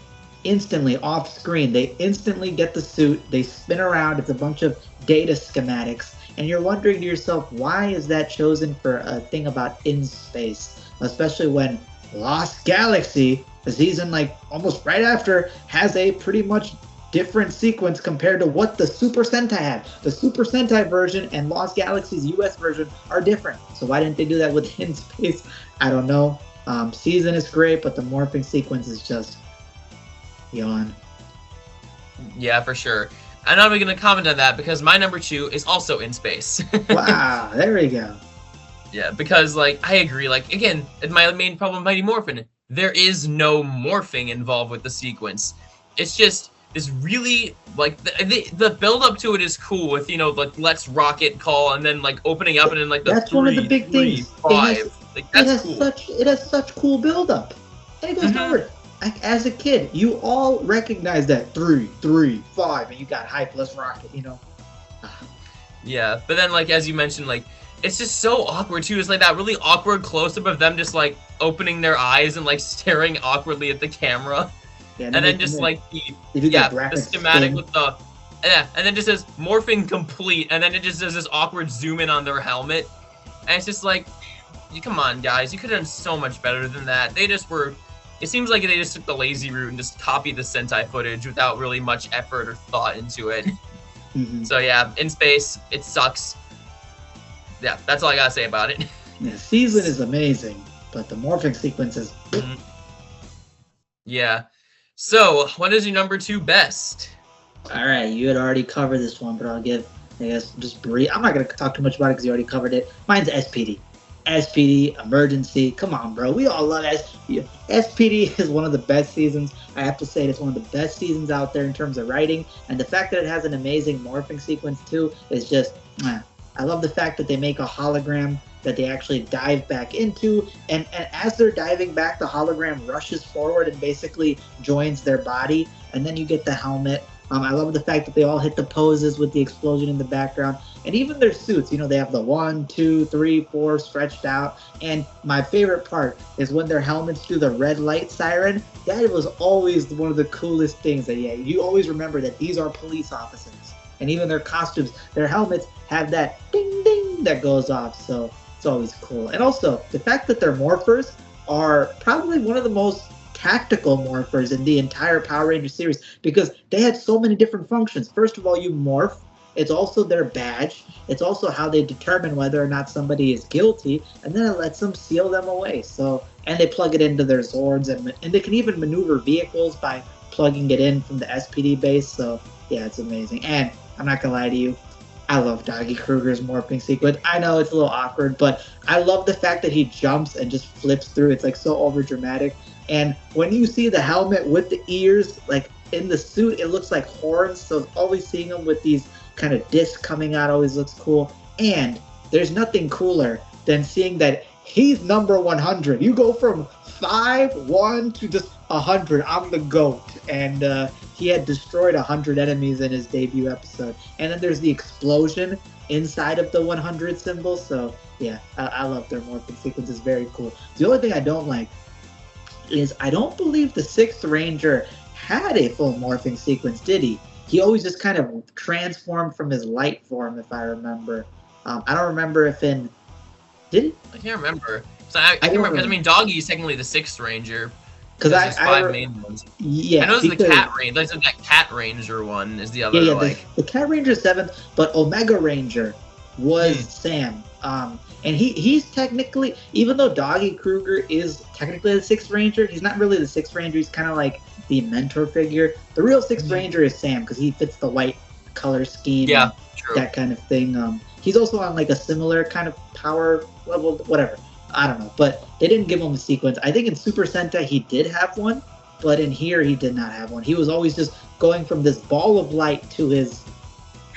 instantly off screen. They instantly get the suit, they spin around, it's a bunch of data schematics, and you're wondering to yourself, why is that chosen for a thing about in space? Especially when Lost Galaxy, the season like almost right after, has a pretty much different sequence compared to what the Super Sentai had. The Super Sentai version and Lost Galaxy's US version are different. So why didn't they do that with In Space? I don't know. Season is great, but the morphing sequence is just yawn. Yeah, for sure. I'm not even going to comment on that because my number 2 is also In Space. Wow, there we go. Yeah, because like I agree. Like again, my main problem with Mighty Morphin, there is no morphing involved with the sequence. It's just is really like the build up to it is cool with like Let's Rocket call and then like opening up and then like that's 3, one of the big 3, things. 5. Like that's cool. It has such cool build up, and it goes forward. Like, as a kid, you all recognize that 3, 3, 5, and you got hype. Let's rock it. Yeah, but then like as you mentioned, like it's just so awkward too. It's like that really awkward close up of them just like opening their eyes and like staring awkwardly at the camera. Yeah, and then just like the schematic with the and then just says morphing complete, and then it just does this awkward zoom in on their helmet, and it's just like, come on guys, you could have done so much better than that. They just were. It seems like they just took the lazy route and just copied the Sentai footage without really much effort or thought into it. So yeah, In Space, it sucks. Yeah, that's all I gotta say about it. The season is amazing, but the morphing sequence is. Yeah. So, what is your number 2 best? All right, you had already covered this one, but I'll give, I guess, just brief. I'm not going to talk too much about it because you already covered it. Mine's SPD. SPD, Emergency. Come on, bro. We all love SPD. SPD is one of the best seasons. I have to say, it's one of the best seasons out there in terms of writing. And the fact that it has an amazing morphing sequence, too, is just, I love the fact that they make a hologram that they actually dive back into, and as they're diving back, the hologram rushes forward and basically joins their body, and then you get the helmet. I love the fact that they all hit the poses with the explosion in the background, and even their suits, they have the 1, 2, 3, 4 stretched out, and my favorite part is when their helmets do the red light siren. That was always one of the coolest things, that you always remember that these are police officers, and even their costumes, their helmets have that ding ding that goes off, so it's always cool. And also, the fact that their morphers are probably one of the most tactical morphers in the entire Power Rangers series, because they had so many different functions. First of all, you morph. It's also their badge. It's also how they determine whether or not somebody is guilty, and then it lets them seal them away. So, and they plug it into their Zords, and they can even maneuver vehicles by plugging it in from the SPD base. So, yeah, it's amazing. And I'm not gonna lie to you, I love Doggy Kruger's morphing sequence. I know it's a little awkward, but I love the fact that he jumps and just flips through. It's like so over dramatic. And when you see the helmet with the ears, like in the suit, it looks like horns. So always seeing him with these kind of discs coming out always looks cool. And there's nothing cooler than seeing that he's number 100. You go from 5-1 to just 100. I'm the GOAT. And he had destroyed 100 enemies in his debut episode. And then there's the explosion inside of the 100 symbol. So, yeah, I love their morphing sequence. It's very cool. The only thing I don't like is I don't believe the 6th Ranger had a full morphing sequence, did he? He always just kind of transformed from his light form, if I remember. I don't remember if in... Did he? I can't remember. So I can't remember. I mean, Doggy is technically the 6th Ranger. Because there's 5 main ones. Yeah, I know there's the Cat Ranger. There's that Cat Ranger one is the other. Yeah, like the Cat Ranger is 7th, but Omega Ranger was Sam. And he's technically, even though Doggy Kruger is technically the 6th Ranger, he's not really the 6th Ranger. He's kind of like the mentor figure. The real 6th Ranger is Sam because he fits the white color scheme. Yeah, true. That kind of thing. He's also on like a similar kind of power level, whatever. I don't know, but they didn't give him a sequence. I think in Super Sentai he did have one, but in here he did not have one. He was always just going from this ball of light to his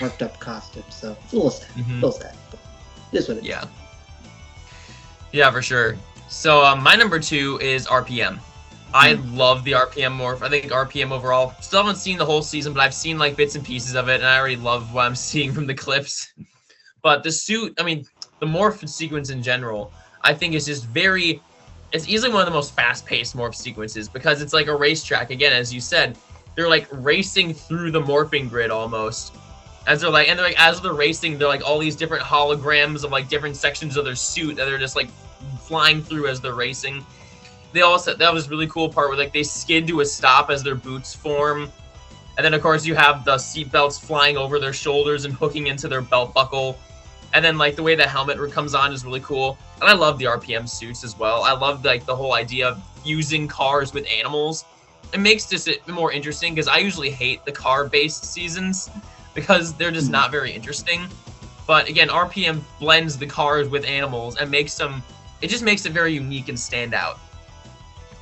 marked up costume. So it's a little sad. A little sad. But it is what it is. Yeah. Yeah, for sure. So my number 2 is RPM. I love the RPM morph. I think RPM overall, still haven't seen the whole season, but I've seen like bits and pieces of it, and I already love what I'm seeing from the clips. But the suit, I mean, the morph sequence in general, I think is just it's easily one of the most fast-paced morph sequences because it's like a racetrack. Again, as you said, they're like racing through the morphing grid almost. As they're like as they're racing, they're like all these different holograms of like different sections of their suit that they're just like flying through as they're racing. They also, that was a really cool part where like they skid to a stop as their boots form. And then of course you have the seat belts flying over their shoulders and hooking into their belt buckle. And then like the way the helmet comes on is really cool. And I love the RPM suits as well. I love like the whole idea of fusing cars with animals. It makes this more interesting because I usually hate the car-based seasons because they're just not very interesting. But again, RPM blends the cars with animals and it just makes it very unique and stand out.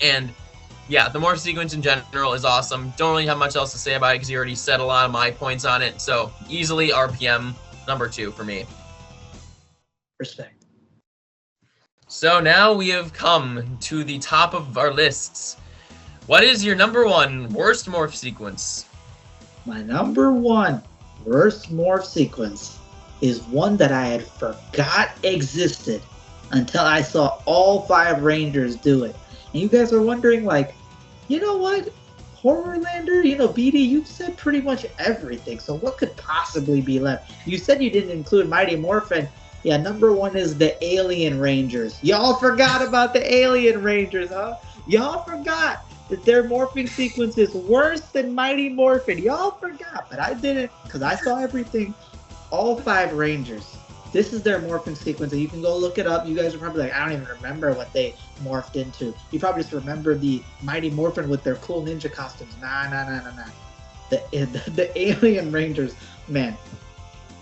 And yeah, the morph sequence in general is awesome. Don't really have much else to say about it because you already said a lot of my points on it. So easily RPM number 2 for me. Respect. So now we have come to the top of our lists. What is your number 1 worst morph sequence? My number 1 worst morph sequence is one that I had forgot existed until I saw all 5 Rangers do it. And you guys are wondering, like, you know what? Horrorlander, BD, you've said pretty much everything. So what could possibly be left? You said you didn't include Mighty Morphin. Yeah, number 1 is the Alien Rangers. Y'all forgot about the Alien Rangers, huh? Y'all forgot that their morphing sequence is worse than Mighty Morphin. Y'all forgot, but I didn't because I saw everything. All 5 Rangers. This is their morphing sequence, and you can go look it up. You guys are probably like, I don't even remember what they morphed into. You probably just remember the Mighty Morphin with their cool ninja costumes. Nah. The Alien Rangers, man.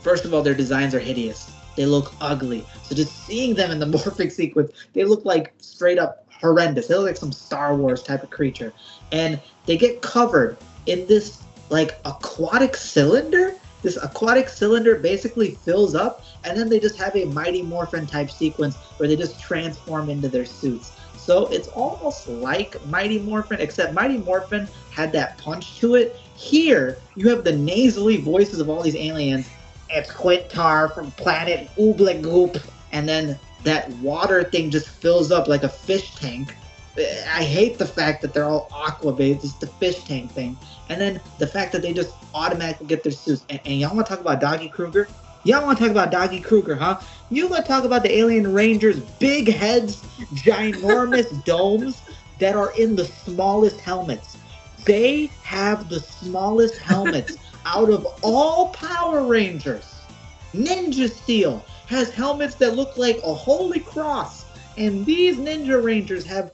First of all, their designs are hideous. They look ugly. So just seeing them in the morphing sequence, they look like straight up horrendous. They look like some Star Wars type of creature. And they get covered in this like aquatic cylinder. This aquatic cylinder basically fills up, and then they just have a Mighty Morphin type sequence where they just transform into their suits. So it's almost like Mighty Morphin, except Mighty Morphin had that punch to it. Here, you have the nasally voices of all these aliens. It's Quintar from planet Oobla Goop. And then that water thing just fills up like a fish tank. I hate the fact that they're all aqua-based. It's the fish tank thing. And then the fact that they just automatically get their suits. And y'all want to talk about Doggy Kruger? Y'all want to talk about Doggy Kruger, huh? You want to talk about the Alien Rangers' big heads, ginormous domes that are in the smallest helmets. They have the smallest helmets out of all Power Rangers. Ninja Steel has helmets that look like a holy cross. And these Ninja Rangers have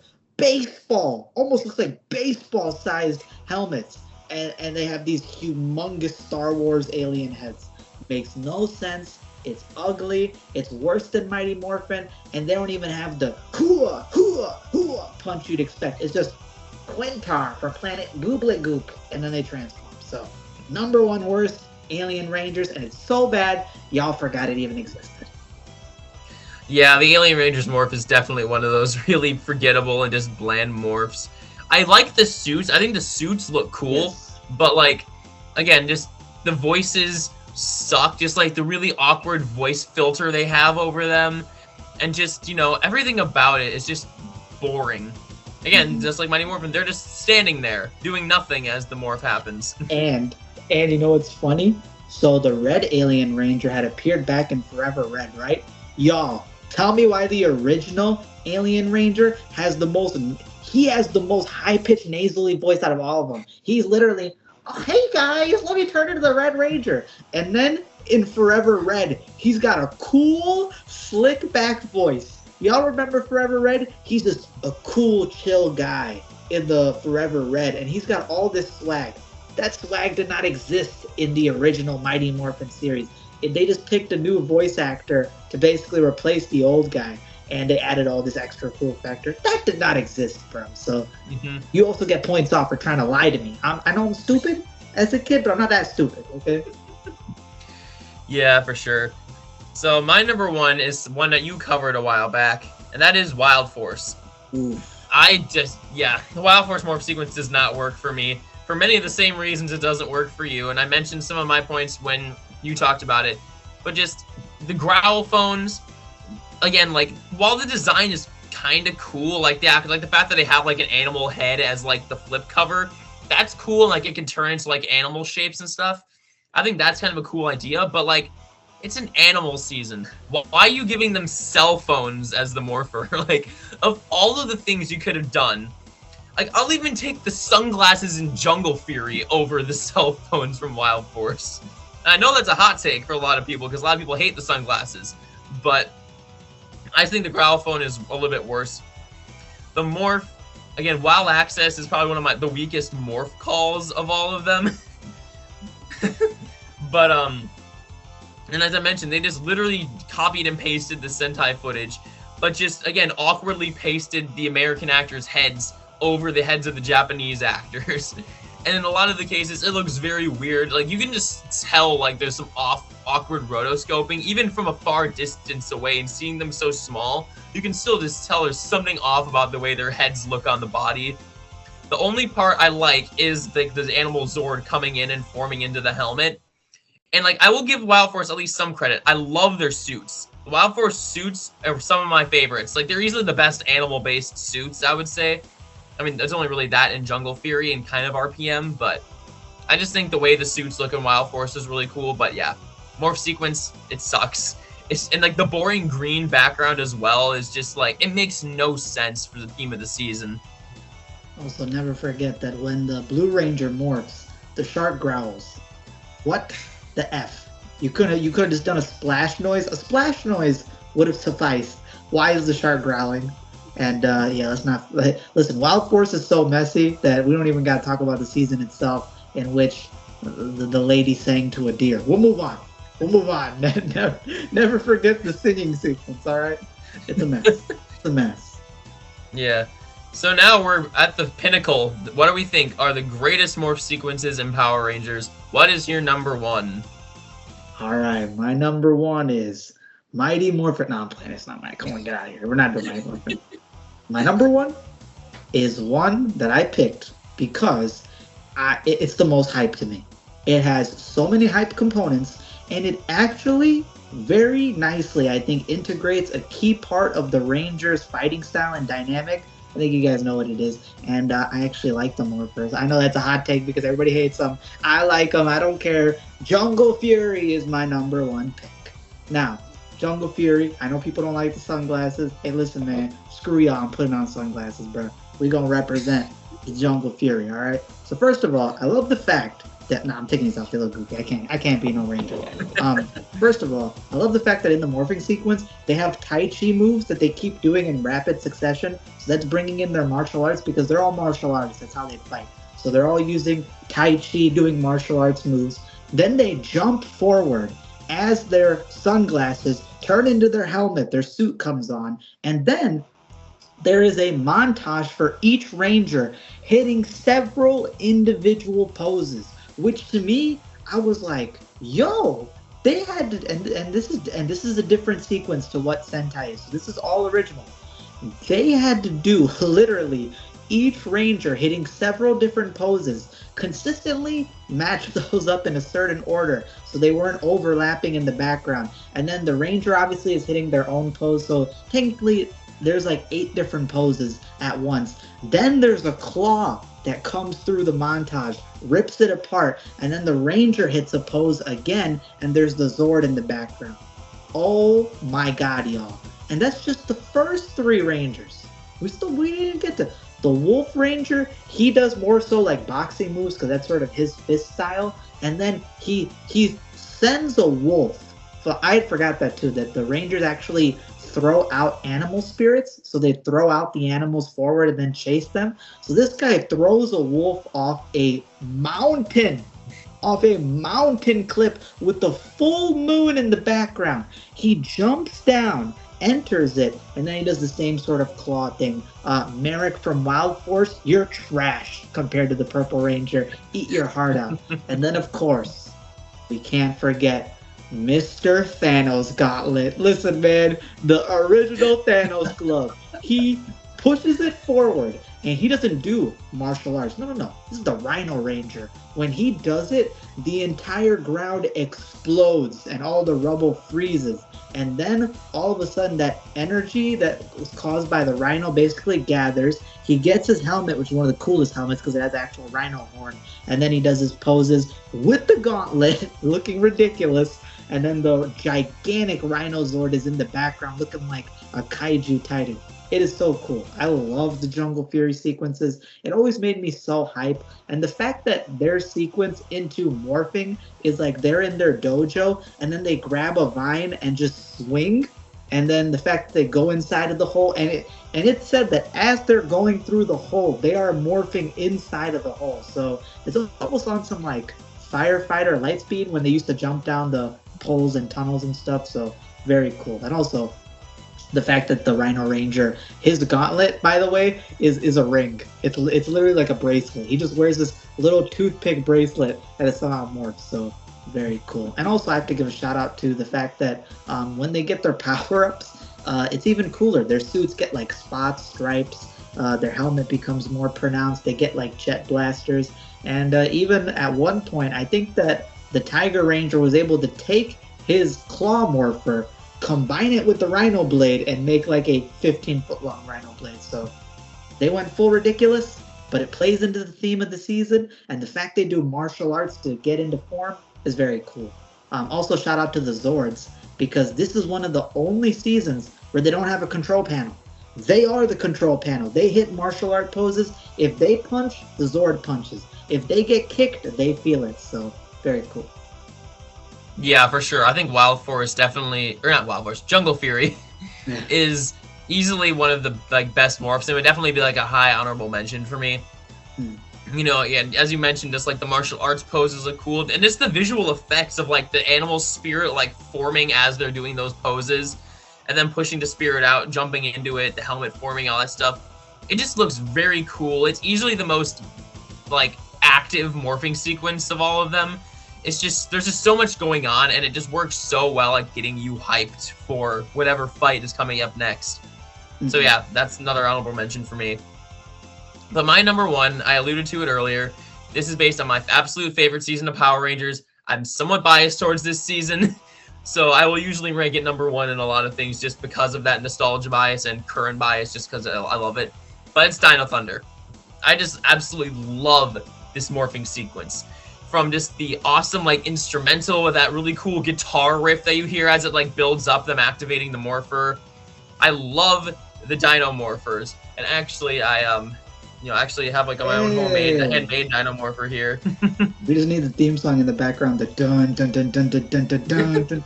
almost looks like baseball-sized helmets. And they have these humongous Star Wars alien heads. Makes no sense. It's ugly. It's worse than Mighty Morphin, and they don't even have the hooah, hooah, hooah punch you'd expect. It's just Quintar from Planet Gooblet Goop, and then they transform. So, number one worst, Alien Rangers, and it's so bad, y'all forgot it even existed. Yeah, the Alien Rangers morph is definitely one of those really forgettable and just bland morphs. I like the suits. I think the suits look cool, yes. But like, again, just the voices suck. Just like the really awkward voice filter they have over them, and just, you know, everything about it is just boring. Again, just like Mighty Morphin, they're just standing there doing nothing as the morph happens. And you know what's funny? So the Red Alien Ranger had appeared back in Forever Red, right? Y'all, tell me why the original Alien Ranger has the most high-pitched nasally voice out of all of them. He's literally, oh, hey guys, let me turn into the Red Ranger. And then in Forever Red, he's got a cool, slick-back voice. Y'all remember Forever Red? He's just a cool, chill guy in the Forever Red, and he's got all this swag. That swag did not exist in the original Mighty Morphin series. They just picked a new voice actor to basically replace the old guy, and they added all this extra cool factor. That did not exist, bro. So you also get points off for trying to lie to me. I know I'm stupid as a kid, but I'm not that stupid, okay? Yeah, for sure. So my number one is one that you covered a while back, and that is Wild Force. Oof. The Wild Force morph sequence does not work for me. For many of the same reasons it doesn't work for you, and I mentioned some of my points when you talked about it. But just the growl phones, again, like, while the design is kind of cool, like the fact that they have like an animal head as like the flip cover, that's cool. Like it can turn into like animal shapes and stuff. I think that's kind of a cool idea, but like, it's an animal season. Why are you giving them cell phones as the morpher? Like, of all of the things you could have done, like, I'll even take the sunglasses in Jungle Fury over the cell phones from Wild Force. And I know that's a hot take for a lot of people, because a lot of people hate the sunglasses, but I think the growl phone is a little bit worse. The morph, again, Wild Access is probably one of the weakest morph calls of all of them. But, and as I mentioned, they just literally copied and pasted the Sentai footage, but just, again, awkwardly pasted the American actors' heads over the heads of the Japanese actors. And in a lot of the cases, it looks very weird. Like, you can just tell, like, there's some awkward rotoscoping, even from a far distance away, and seeing them so small, you can still just tell there's something off about the way their heads look on the body. The only part I like is the animal Zord coming in and forming into the helmet. And, like, I will give Wild Force at least some credit. I love their suits. The Wild Force suits are some of my favorites. Like, they're easily the best animal-based suits, I would say. I mean, there's only really that in Jungle Fury and kind of RPM, but I just think the way the suits look in Wild Force is really cool. But, yeah, morph sequence, it sucks. And, like, the boring green background as well is just, like, it makes no sense for the theme of the season. Also, never forget that when the Blue Ranger morphs, the shark growls. What the F? You could have just done a splash noise. A splash noise would have sufficed. Why is the shark growling? And let's not listen. Wild Force is so messy that we don't even got to talk about the season itself, in which the lady sang to a deer. We'll move on. Never forget the singing sequence. All right, it's a mess. It's a mess. Yeah. So now we're at the pinnacle. What do we think are the greatest morph sequences in Power Rangers? What is your number one? All right, my number one is Mighty Morphin. No, I'm playing. It's not mine. Come on, get out of here. We're not doing Mighty Morphin. My number one is one that I picked because it's the most hype to me. It has so many hype components, and it actually very nicely, I think, integrates a key part of the Rangers' fighting style and dynamic. I think you guys know what it is, and I actually like the morphers. I know that's a hot take because everybody hates them. I like them. I don't care. Jungle Fury is my number one pick. Now, Jungle Fury, I know people don't like the sunglasses. Hey, listen, man, screw y'all. I'm putting on sunglasses, bro. We gonna represent the Jungle Fury, all right? So first of all, I love the fact that I'm taking these off. They look goofy. I can't be no ranger. First of all, I love the fact that in the morphing sequence they have Tai Chi moves that they keep doing in rapid succession. So that's bringing in their martial arts because they're all martial artists. That's how they fight. So they're all using Tai Chi, doing martial arts moves. Then they jump forward as their sunglasses turn into their helmet, their suit comes on, and then there is a montage for each ranger hitting several individual poses, which to me, I was like, yo, they had to, and this is a different sequence to what Sentai is. So this is all original. They had to do literally each ranger hitting several different poses, consistently match those up in a certain order so they weren't overlapping in the background. And then the ranger obviously is hitting their own pose, so technically there's like 8 different poses at once. Then there's a claw that comes through the montage, rips it apart, and then the ranger hits a pose again, and there's the Zord in the background. Oh my god, y'all. And that's just the first 3 rangers. We didn't get to the Wolf Ranger. He does more so like boxing moves because that's sort of his fist style. And then he sends a wolf. So I forgot that too, that the Rangers actually throw out animal spirits. So they throw out the animals forward and then chase them. So this guy throws a wolf off a mountain cliff with the full moon in the background. He jumps down, enters it, and then he does the same sort of claw thing. Merrick from Wild Force, you're trash compared to the Purple Ranger. Eat your heart out. And then, of course, we can't forget Mr. Thanos Gauntlet. Listen, man, the original Thanos glove. He pushes it forward, and he doesn't do martial arts. No. This is the Rhino Ranger. When he does it, the entire ground explodes, and all the rubble freezes. And then all of a sudden that energy that was caused by the rhino basically gathers. He gets his helmet, which is one of the coolest helmets because it has the actual rhino horn. And then he does his poses with the gauntlet, looking ridiculous. And then the gigantic Rhino Zord is in the background looking like a kaiju titan. It is so cool. I love the Jungle Fury sequences. It always made me so hype. And the fact that their sequence into morphing is like they're in their dojo and then they grab a vine and just swing. And then the fact that they go inside of the hole, and it said that as they're going through the hole, they are morphing inside of the hole. So it's almost on some like Firefighter Lightspeed when they used to jump down the poles and tunnels and stuff. So very cool. And also the fact that the Rhino Ranger, his gauntlet, by the way, is a ring. It's literally like a bracelet. He just wears this little toothpick bracelet that is somehow morphed. So very cool. And also I have to give a shout out to the fact that when they get their power-ups, it's even cooler. Their suits get like spots, stripes. Their helmet becomes more pronounced. They get like jet blasters. And even at one point, I think that the Tiger Ranger was able to take his claw morpher, combine it with the Rhino Blade, and make like a 15-foot long Rhino Blade. So they went full ridiculous, but it plays into the theme of the season, and the fact they do martial arts to get into form is very cool. Also, shout out to the Zords, because this is one of the only seasons where they don't have a control panel. They are the control panel. They hit martial art poses. If they punch, the Zord punches. If they get kicked, they feel it. So very cool. Yeah, for sure. I think Wild Force definitely, or not Wild Force, Jungle Fury is easily one of the like best morphs. It would definitely be like a high honorable mention for me. You know, yeah, as you mentioned, just like the martial arts poses look cool, and just the visual effects of like the animal spirit like forming as they're doing those poses, and then pushing the spirit out, jumping into it, the helmet forming, all that stuff. It just looks very cool. It's easily the most like active morphing sequence of all of them. It's just, there's just so much going on, and it just works so well at getting you hyped for whatever fight is coming up next. So yeah, that's another honorable mention for me. But my number one, I alluded to it earlier. This is based on my absolute favorite season of Power Rangers. I'm somewhat biased towards this season, so I will usually rank it number one in a lot of things just because of that nostalgia bias and current bias, just because I love it. But it's Dino Thunder. I just absolutely love this morphing sequence. From just the awesome like instrumental with that really cool guitar riff that you hear as it like builds up them activating the morpher. I love the Dino Morphers, and actually I actually have like my own handmade Dino Morpher here. We just need the theme song in the background, the dun dun dun dun dun dun dun dun dun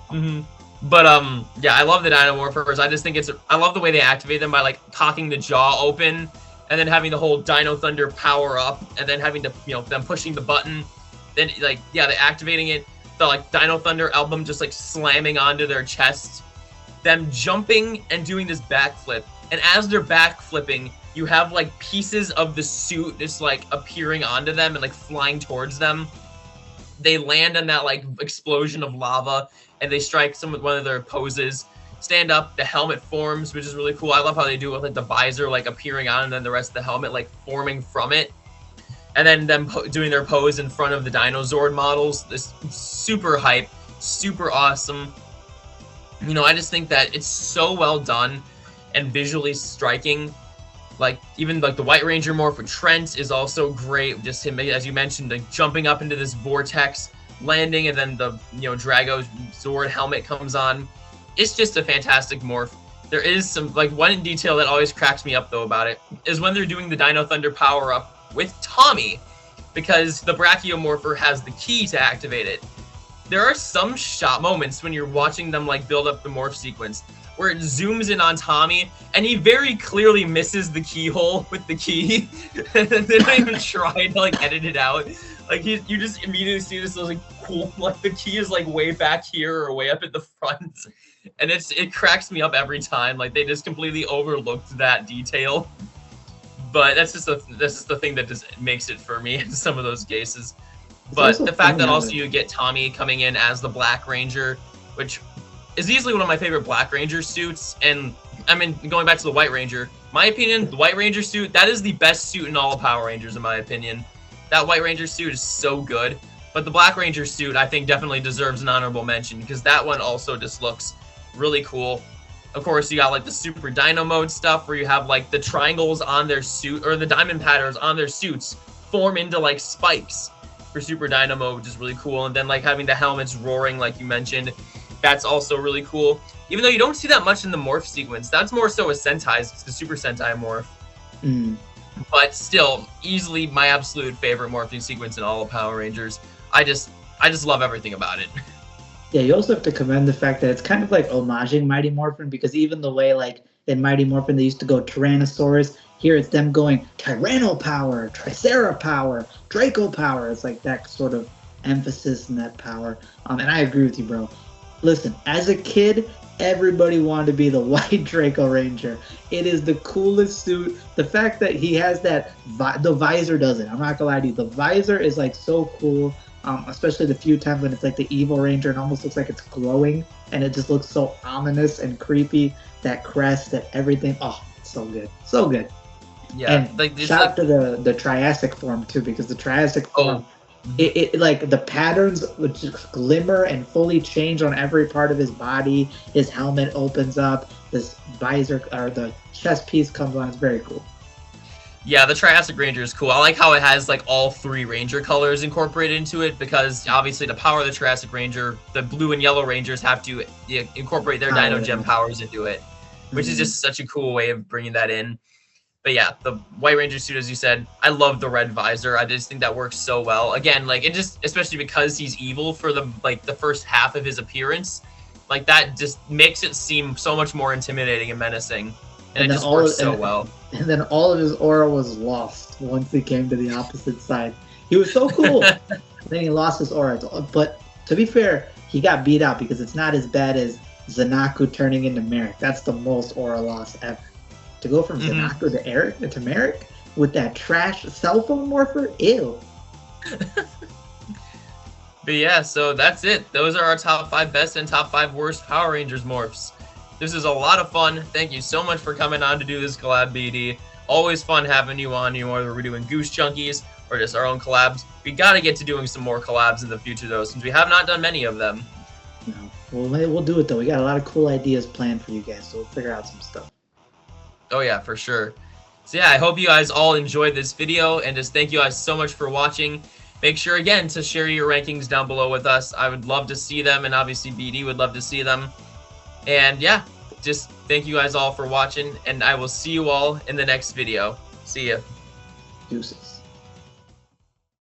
dun. But yeah, I love the Dino Morphers. I just think I love the way they activate them by like cocking the jaw open, and then having the whole Dino Thunder power up, and then having to, them pushing the button, then like, yeah, they're activating it. the like Dino Thunder album just like slamming onto their chest, them jumping and doing this backflip, and as they're backflipping, you have like pieces of the suit just like appearing onto them and like flying towards them. They land on that like explosion of lava, and they strike one of their poses. Stand up, the helmet forms, which is really cool. I love how they do it with like the visor like appearing on, and then the rest of the helmet like forming from it. And then them doing their pose in front of the Dinozord models. This super hype, super awesome. You know, I just think that it's so well done and visually striking. Like, even like the White Ranger morph with Trent is also great. Just him, as you mentioned, like jumping up into this vortex, landing, and then the, you know, Drago Zord helmet comes on. It's just a fantastic morph. There is some, like, one detail that always cracks me up, though, about it, is when they're doing the Dino Thunder power-up with Tommy, because the Brachiomorpher has the key to activate it. There are some shot moments when you're watching them, like, build up the morph sequence, where it zooms in on Tommy, and he very clearly misses the keyhole with the key. And they don't even try to, like, edit it out. Like, you just immediately see this, like, cool, like, the key is, like, way back here or way up at the front. And it cracks me up every time. Like, they just completely overlooked that detail. But that's just the thing that just makes it for me in some of those cases. But the fact that also you get Tommy coming in as the Black Ranger, which is easily one of my favorite Black Ranger suits. And, I mean, going back to the White Ranger, my opinion, the White Ranger suit, that is the best suit in all of Power Rangers, in my opinion. That White Ranger suit is so good. But the Black Ranger suit, I think, definitely deserves an honorable mention, because that one also just looks really cool. Of course, you got like the Super Dino mode stuff where you have like the triangles on their suit, or the diamond patterns on their suits form into like spikes for Super Dino mode, which is really cool. And then like having the helmets roaring, like you mentioned, that's also really cool. Even though you don't see that much in the morph sequence, that's more so a Sentai's, it's the Super Sentai morph. But still, easily my absolute favorite morphing sequence in all of Power Rangers. I just love everything about it. Yeah, you also have to commend the fact that it's kind of like homaging Mighty Morphin, because even the way like in Mighty Morphin they used to go Tyrannosaurus, here it's them going Tyranno power, Tricera power, Draco power. It's like that sort of emphasis in that power. And I agree with you, bro. Listen, as a kid, everybody wanted to be the White Draco Ranger. It is the coolest suit. The fact that he has that, the visor does it. I'm not gonna lie to you. The visor is like so cool. Especially the few times when it's like the evil ranger and almost looks like it's glowing, and it just looks so ominous and creepy. That crest, that everything. Oh, it's so good. So good. Yeah. And like, shout out to the Triassic form too, because the Triassic form, it like the patterns would just glimmer and fully change on every part of his body. His helmet opens up, this visor or the chest piece comes on. It's very cool. Yeah, the Triassic Ranger is cool. I like how it has like all three Ranger colors incorporated into it, because obviously to power the Triassic Ranger, the blue and yellow Rangers have to incorporate their Dino Gem powers into it, which is just such a cool way of bringing that in. But yeah, the White Ranger suit, as you said, I love the red visor. I just think that works so well. Again, like it just, especially because he's evil for the first half of his appearance, like that just makes it seem so much more intimidating and menacing. And it just works so well. And then all of his aura was lost once he came to the opposite side. He was so cool. Then he lost his aura. But to be fair, he got beat out because it's not as bad as Zanaku turning into Merrick. That's the most aura loss ever. To go from Zanaku to Merrick with that trash cell phone morpher? Ew. But yeah, so that's it. Those are our top 5 best and top 5 worst Power Rangers morphs. This is a lot of fun. Thank you so much for coming on to do this collab, BD. Always fun having you on, whether we're doing Goose Junkies or just our own collabs. We got to get to doing some more collabs in the future, though, since we have not done many of them. No. We'll do it, though. We got a lot of cool ideas planned for you guys, so we'll figure out some stuff. Oh, yeah, for sure. So, yeah, I hope you guys all enjoyed this video, and just thank you guys so much for watching. Make sure, again, to share your rankings down below with us. I would love to see them, and obviously BD would love to see them. And yeah, just thank you guys all for watching, and I will see you all in the next video. See ya. Deuces.